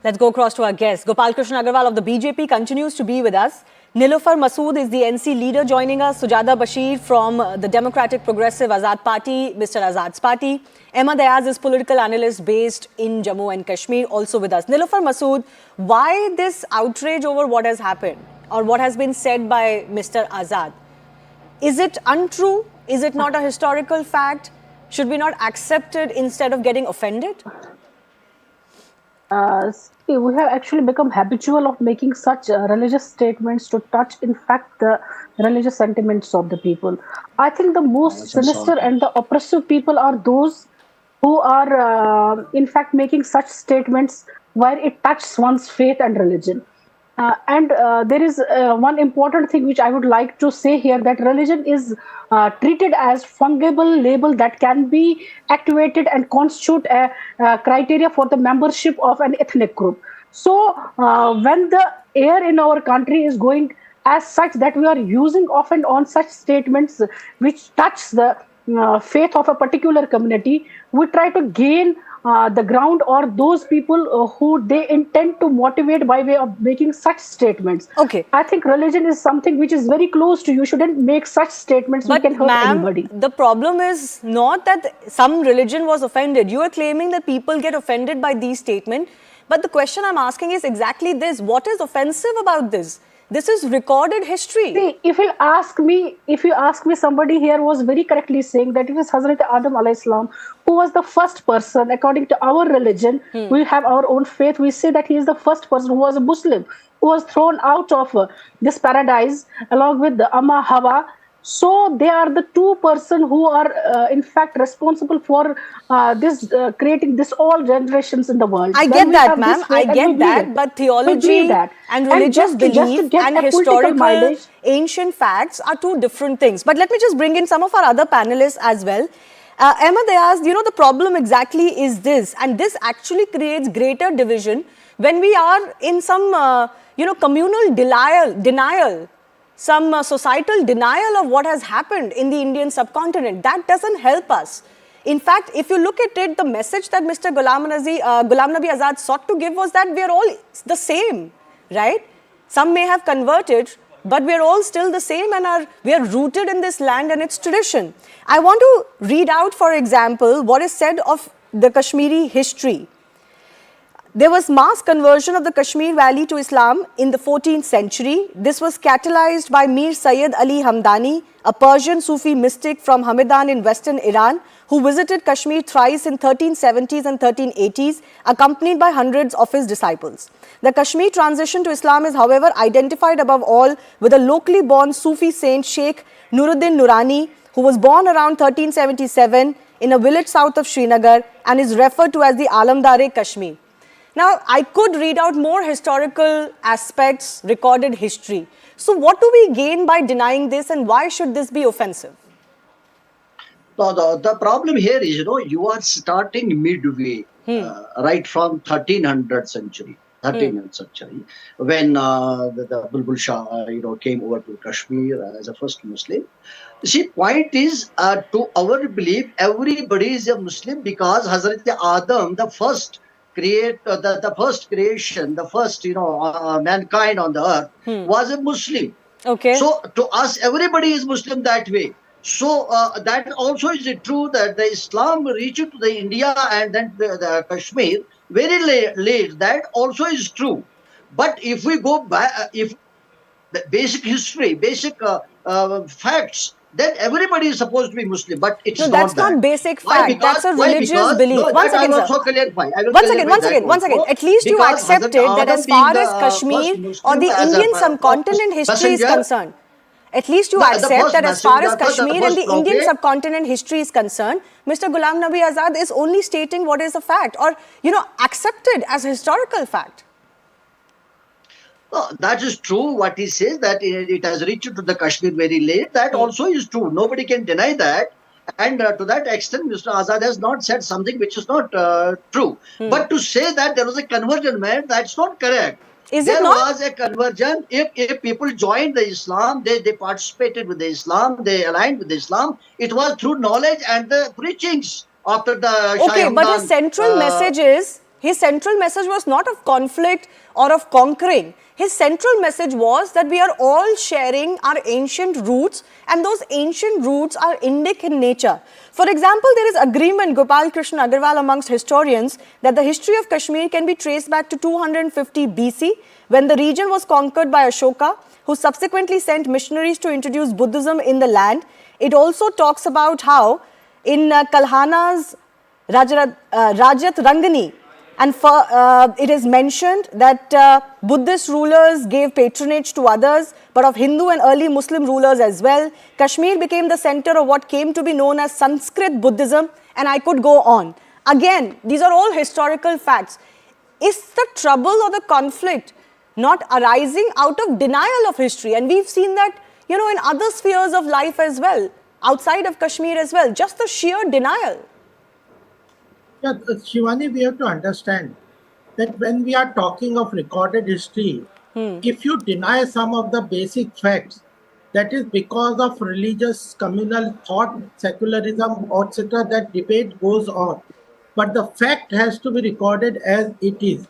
Let's go across to our guest. Gopal Krishna Agarwal of the BJP continues to be with us. Nilofar Masood is the NC leader joining us. Sujata Bashir from the Democratic Progressive Azad Party, Mr. Azad's party. I.N.D.I.A is political analyst based in Jammu and Kashmir, also with us. Nilofar Masood, why this outrage over what has happened or what has been said by Mr. Azad? Is it untrue? Is it not a historical fact? Should we not accept it instead of getting offended? We have actually become habitual of making such religious statements to touch, in fact, the religious sentiments of the people. I think the most sinister and the oppressive people are those who are, in fact, making such statements where it touches one's faith and religion. And there is one important thing which I would like to say here, that religion is treated as fungible label that can be activated and constitute a criteria for the membership of an ethnic group. So when the air in our country is going as such that we are using often on such statements which touch the faith of a particular community, we try to gain the ground or those people who they intend to motivate by way of making such statements. Okay. I think religion is something which is very close to you. You shouldn't make such statements which can hurt anybody. The problem is not that some religion was offended. You are claiming that people get offended by these statements. But the question I'm asking is exactly this. What is offensive about this? This is recorded history. See, if you ask me, somebody here was very correctly saying that it was Hazrat Adam alayhi salam who was the first person, according to our religion. We have our own faith. We say that he is the first person who was a Muslim, who was thrown out of this paradise along with the Amma Hawa. So they are the two persons who are in fact responsible for this creating this all generations in the world. I get that, ma'am. I get that. But theology and religious belief and historical ancient facts are two different things. But let me just bring in some of our other panelists as well. I.N.D.I.A, you know, the problem exactly is this, and this actually creates greater division when we are in some, communal denial. Some societal denial of what has happened in the Indian subcontinent. That doesn't help us. In fact, if you look at it, the message that Mr. Ghulam Nabi Azad sought to give was that we are all the same, right? Some may have converted, but we are all still the same and we are rooted in this land and its tradition. I want to read out, for example, what is said of the Kashmiri history. There was mass conversion of the Kashmir Valley to Islam in the 14th century. This was catalyzed by Mir Sayyid Ali Hamdani, a Persian Sufi mystic from Hamadan in western Iran, who visited Kashmir thrice in 1370s and 1380s, accompanied by hundreds of his disciples. The Kashmir transition to Islam is, however, identified above all with a locally born Sufi saint Sheikh Nuruddin Nurani, who was born around 1377 in a village south of Srinagar and is referred to as the I.N.D.I.A Kashmir. Now, I could read out more historical aspects, recorded history. So what do we gain by denying this, and why should this be offensive? No, the problem here is, you are starting midway, right from 1300th century, when the Bulbul Shah, came over to Kashmir as a first Muslim. See, point is, to our belief, everybody is a Muslim because Hazrat Adam, the first the first creation, the first, mankind on the earth was a Muslim. Okay. So to us, everybody is Muslim that way. So that also is true that the Islam reached to the India and then the Kashmir very late. That also is true. But if we go back, if the basic history, basic facts, then everybody is supposed to be Muslim, but it's not that's that. Not basic fact. That's a religious belief. No, One second, sir. Once again. At least you accepted that as far as Kashmir or the Indian subcontinent history is concerned. At least you accept that as far as Kashmir and the Indian subcontinent history is concerned, Mr. Ghulam Nabi Azad is only stating what is a fact or, accepted as a historical fact. That is true. What he says that it has reached to the Kashmir very late. That also is true. Nobody can deny that. And to that extent, Mr. Azad has not said something which is not true. But to say that there was a conversion made, that's not correct. Is there it not? was a conversion. If people joined the Islam, they participated with the Islam, they aligned with the Islam. It was through knowledge and the preachings after the Okay, but his central message was not of conflict or of conquering. His central message was that we are all sharing our ancient roots, and those ancient roots are Indic in nature. For example, there is agreement, Gopal Krishna Agarwal, amongst historians, that the history of Kashmir can be traced back to 250 BC, when the region was conquered by Ashoka, who subsequently sent missionaries to introduce Buddhism in the land. It also talks about how in Kalhana's Rajat Rangani, and it is mentioned that Buddhist rulers gave patronage to others, but of Hindu and early Muslim rulers as well. Kashmir became the center of what came to be known as Sanskrit Buddhism, and I could go on. Again, these are all historical facts. Is the trouble or the conflict not arising out of denial of history? And we've seen that, in other spheres of life as well, outside of Kashmir as well, just the sheer denial. Yeah, Shivani, we have to understand that when we are talking of recorded history, if you deny some of the basic facts, that is because of religious, communal thought, secularism, etc., that debate goes on. But the fact has to be recorded as it is.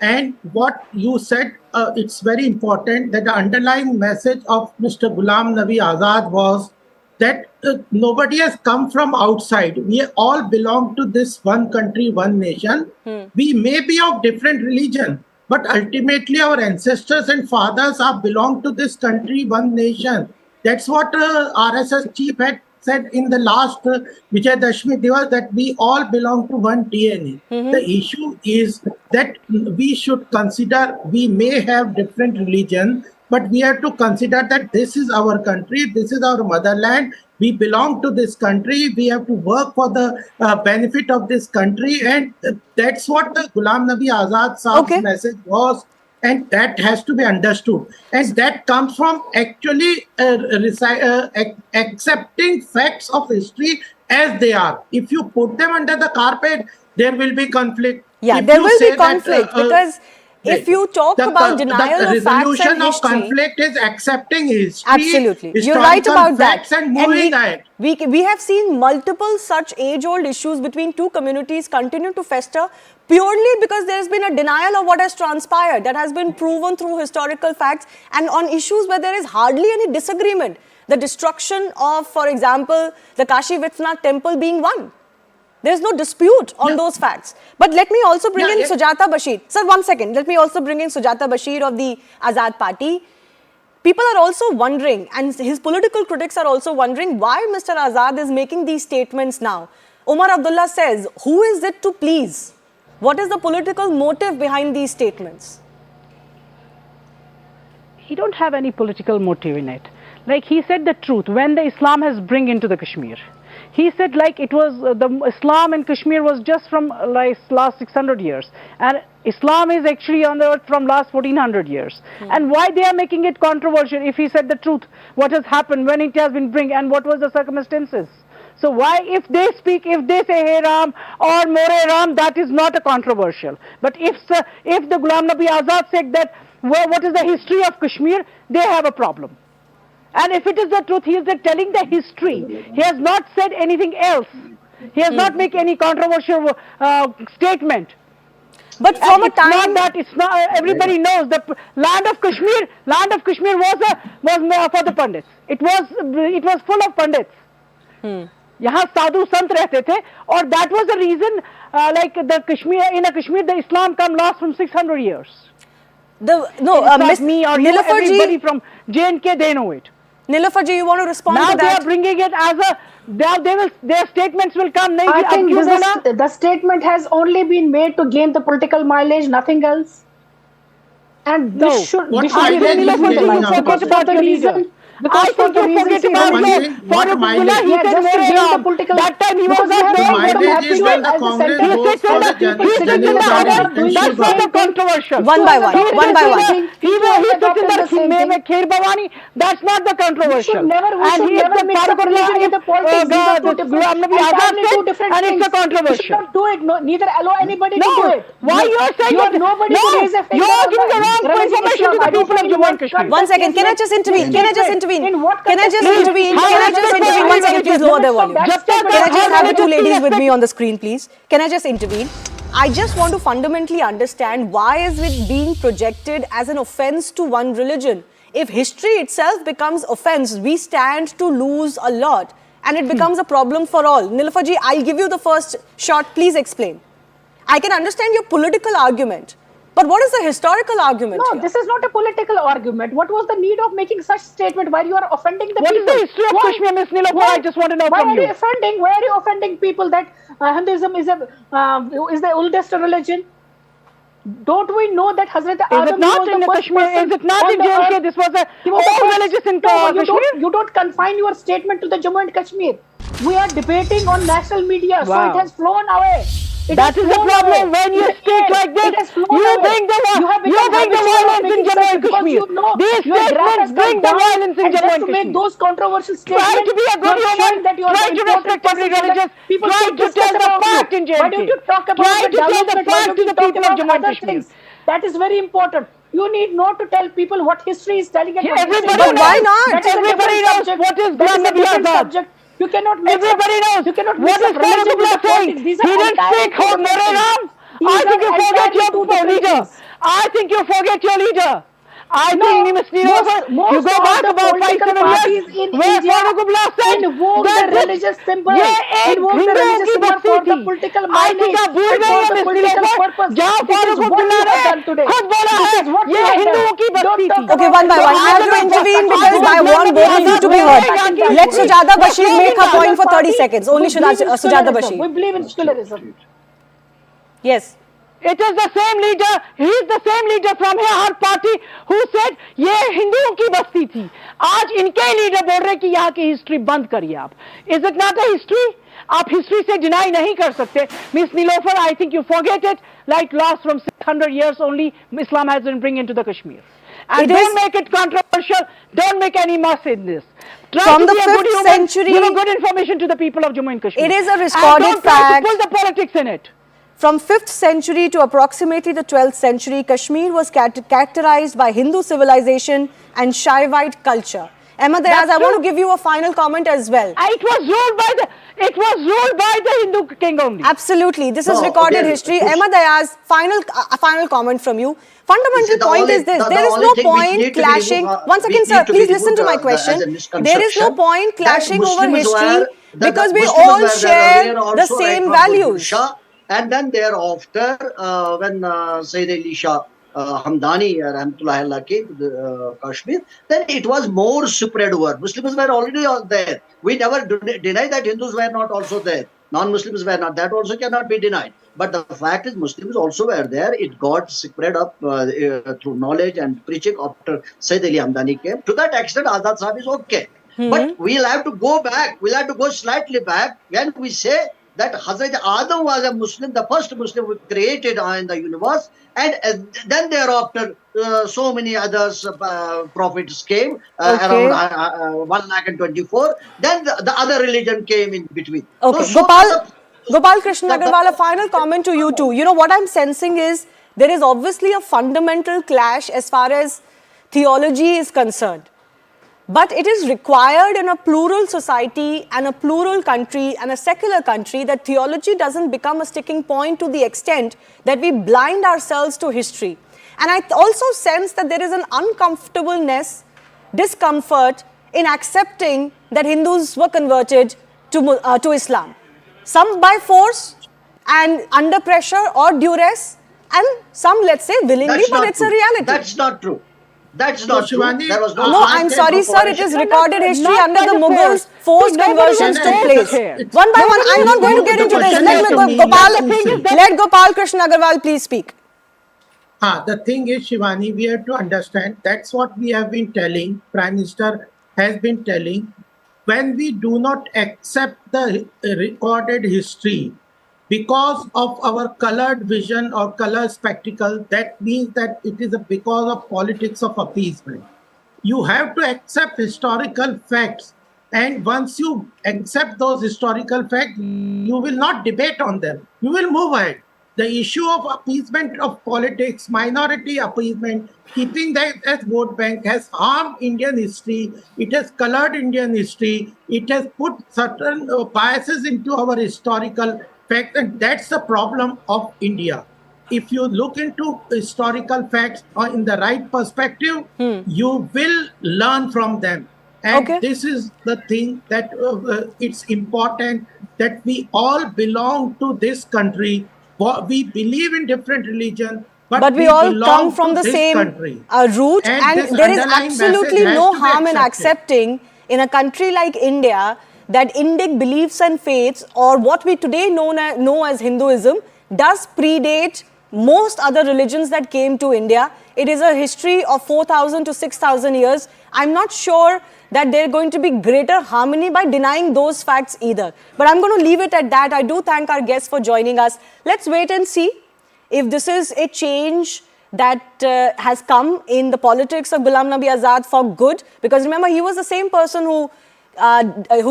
And what you said, it's very important that the underlying message of Mr. Ghulam Nabi Azad was that nobody has come from outside. We all belong to this one country, one nation. We may be of different religion, but ultimately our ancestors and fathers belong to this country, one nation. That's what RSS chief had said in the last Vijayadashmi Divas, that we all belong to one DNA. The issue is that we should consider we may have different religion, but we have to consider that this is our country, this is our motherland, we belong to this country, we have to work for the benefit of this country, and that's what the Ghulam Nabi Azad Saab's message was, and that has to be understood. And that comes from actually accepting facts of history as they are. If you put them under the carpet, there will be conflict. Yeah, there will be conflict because if you talk about denial of facts and history, resolution of conflict is accepting history. Absolutely, you're right about that. And moving ahead. We have seen multiple such age-old issues between two communities continue to fester purely because there has been a denial of what has transpired, that has been proven through historical facts, and on issues where there is hardly any disagreement. The destruction of, for example, the Kashi Vishwanath temple being one. There is no dispute on those facts. But let me also bring in Sujata Bashir. Sir, 1 second. Let me also bring in Sujata Bashir of the Azad Party. People are also wondering, and his political critics are also wondering, why Mr. Azad is making these statements now. Umar Abdullah says, who is it to please? What is the political motive behind these statements? He don't have any political motive in it. Like he said the truth, when the Islam has bring into the Kashmir. He said like it was, the Islam in Kashmir was just from like last 600 years. And Islam is actually on the earth from last 1400 years. And why they are making it controversial if he said the truth? What has happened, when it has been bring, and what was the circumstances? So why, if they speak, if they say Hey Ram or More Ram, that is not a controversial. But if the Ghulam Nabi Azad said that, well, what is the history of Kashmir, they have a problem. And if it is the truth, he is telling the history. He has not said anything else. He has not made any controversial statement. But from a time that it's not, everybody knows the land of Kashmir was for the Pandits. It was full of Pandits. यहाँ साधु संत रहते थे, और that was the reason like the Kashmir, in a Kashmir the Islam come last from 600 years. Miss me or you, everybody from J&K, they know it. Nilofer ji, you want to respond now to that? Now they are bringing it as a, their statements will come. I think the statement has only been made to gain the political mileage, nothing else. And this should be forget about the reason. Because for the reasons he One raised, thing, what mileage? yeah, just to gain the political. That time he was because we not have there. made The them mileage happy is when the as a Congress center goes for the people He sitting sits in in the the January power, other. and doing the That's not same the thing. controversial. One by one. He sits One by in one. the- He Each one sits in adopted the the same thing. Kher Bhavani. That's not the controversial. We And should he is never the mix up religion with the politics. These are two this different, Ghulam Nabi Azad entirely said, two different and things. it's a You should controversial. not do it. No, neither allow anybody to do No, it. why you are saying You are that? nobody No, to raise a you finger are on giving the wrong religion information Islam. to the I don't people know of in Jammu what and Kashmir. context One second. is Can I meant- just intervene? Can I just intervene? In what Can I context just is it? intervene? How Can I is just it intervene? One second, please lower the volume. That Can statement I just have the two already- ladies with me on the screen, please? Can I just intervene? I just want to fundamentally understand why is it being projected as an offense to one religion? If history itself becomes offense, we stand to lose a lot and it becomes a problem for all. Nilofer ji, I'll give you the first shot. Please explain. I can understand your political argument, but what is the historical argument No, here? this is not a political argument. What was the need of making such statement while you are offending the What is people? the history of Why? Kashmir, Miss Nilofer? Why? I just want to know Why from are you you. offending? Why are you offending people that Hinduism is the oldest religion? Don't we know that Hazrat Adam it not was in the first Kashmir? person Is it not on in the JNK? earth? This was a He was the all first. religious in No, Kashmir? you don't confine your statement to the Jammu and Kashmir. We are debating on national media, so Wow. it has flown away. That is the problem. When you speak like this, you bring the violence in Jammu and Kashmir. These statements bring the violence in Jammu and to make Kashmir. those controversial Try statements, to be a good you're human. showing that you are Try the to important respect every person so that religious. people Try should to discuss tell the about fact you. in JNK. Why don't you talk about Try the to tell the development? Why fact don't to you the talk people of about Jammu and other Kashmir. things? That is very important. You need not to tell people what history is telling. And what Everybody history is But why telling. not? That is a Everybody different knows subject. what is That Ghulam is a Nabi different Azad. subject. You cannot mix Everybody knows You cannot mix what is up religion with the saying. politics. These He are didn't entirely speak two how different Nare things. Ram. These I think are you forget entirely your two different leader. things. I think you forget your leader. I No, think Miss Nilofer, you most go of back the about political 5-7 parties years in where India Farooq Abdullah said invoke the that religious symbol, ये एक invoke the हिंदुओं religious की symbol Basti for the थी। political I think mileage आप भूल and गए for हैं the miss political Nilofar purpose. जहाँ This is Farooq what you Abdullah have done ने today. खुद बोला This है is what ये you have हिंदुओं done. की Don't बस्ती talk थी। Okay, one by about one. I have to religion. intervene Such because I things. want both of you to be heard. Let Sujata Bashir make her point for 30 seconds. Only We believe in Sujata secularism. Bashir. We believe in secularism. Yes. It is the same leader. He is the same leader from her party who said ये हिंदुओं की बस्ती थी। आज इनके leader बोल रहे कि यहाँ की हिस्ट्री बंद करिए आप। Is it not a history? आप हिस्ट्री से डिनाई नहीं कर सकते। Miss Nilofer, I think you forget it. Like last from 600 years only, Islam has been bring into the Kashmir. And don't make it controversial. Don't make any muss in this. Try From to the be a good 5th human, century, give a good information to the people of Jammu and Kashmir. It is a And recorded don't try fact. to pull the politics in it. From 5th century to approximately the 12th century, Kashmir was characterized by Hindu civilization and Shaivite culture. Ahmed Ayaz, I want to give you a final comment as well. It was ruled by the Hindu king only. Absolutely. This is recorded history. Ahmed Ayaz, final comment from you. Fundamental point is this. There is no point clashing. One second, sir. Please listen to my question. There is no point clashing over history because we all share the same values. And then thereafter, when Sayyid Ali Shah Hamdani Rahmatullah came to the Kashmir, then it was more spread over. Muslims were already there. We never deny that Hindus were not also there. Non-Muslims were not. That also cannot be denied. But the fact is Muslims also were there. It got spread up through knowledge and preaching after Sayyid Ali Hamdani came. To that extent, Azad Sahib is okay. But we'll have to go back. We'll have to go slightly back when we say that Hazrat Adam was a Muslim, the first Muslim who created in the universe, and then thereafter so many others prophets came around 124. Then the other religion came in between. Okay, So Gopal Krishna Agarwal, a final comment to you too. You know what I'm sensing is there is obviously a fundamental clash as far as theology is concerned. But it is required in a plural society and a plural country and a secular country that theology doesn't become a sticking point to the extent that we blind ourselves to history. And I also sense that there is an uncomfortableness, discomfort in accepting that Hindus were converted to Islam. Some by force and under pressure or duress, and some, let's say, willingly, but it's a reality. That's not true. That's not true. There was No, I'm sorry, sir. It is recorded history under the Mughals. Forced conversions took place. One by one, I'm not going to get into this. Let Gopal Krishna Agarwal please speak. The thing is, Shivani, we have to understand that's what we have been telling Prime Minister has been telling, when we do not accept the recorded history because of our colored vision or color spectacle, that means that it is because of politics of appeasement. You have to accept historical facts. And once you accept those historical facts, you will not debate on them. You will move ahead. The issue of appeasement of politics, minority appeasement, keeping that as vote bank has harmed Indian history. It has colored Indian history. It has put certain biases into our historical facts. And that's the problem of India. If you look into historical facts or in the right perspective, you will learn from them. And this is the thing that it's important that we all belong to this country. We believe in different religion, but we all come from the this same country. root, and there is absolutely no harm in accepting in a country like India that Indic beliefs and faiths, or what we today know as Hinduism, does predate most other religions that came to India. It is a history of 4,000 to 6,000 years. I'm not sure that there's going to be greater harmony by denying those facts either. But I'm going to leave it at that. I do thank our guests for joining us. Let's wait and see if this is a change that has come in the politics of Ghulam Nabi Azad for good. Because remember, he was the same person who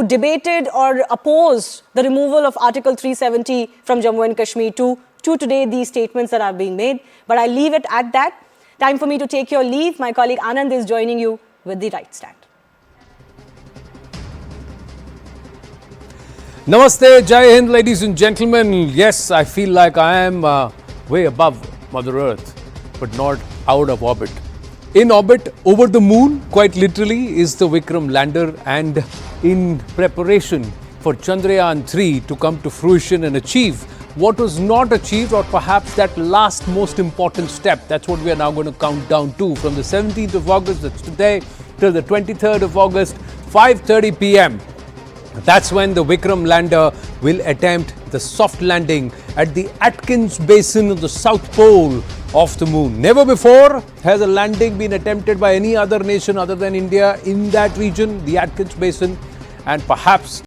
debated or opposed the removal of Article 370 from Jammu and Kashmir to today these statements that are being made. But I leave it at that. Time for me to take your leave. My colleague Anand is joining you with the right stand. Namaste, Jai Hind, ladies and gentlemen. Yes, I feel like I am way above Mother Earth, but not out of orbit. In orbit over the moon, quite literally, is the Vikram lander, and in preparation for Chandrayaan 3 to come to fruition and achieve what was not achieved, or perhaps that last most important step. That's what we are now going to count down to, from the 17th of August, that's today, till the 23rd of August, 5:30 p.m. That's when the Vikram lander will attempt the soft landing at the Atkins Basin of the South Pole of the moon. Never before has a landing been attempted by any other nation other than India in that region, the Atkins Basin, and perhaps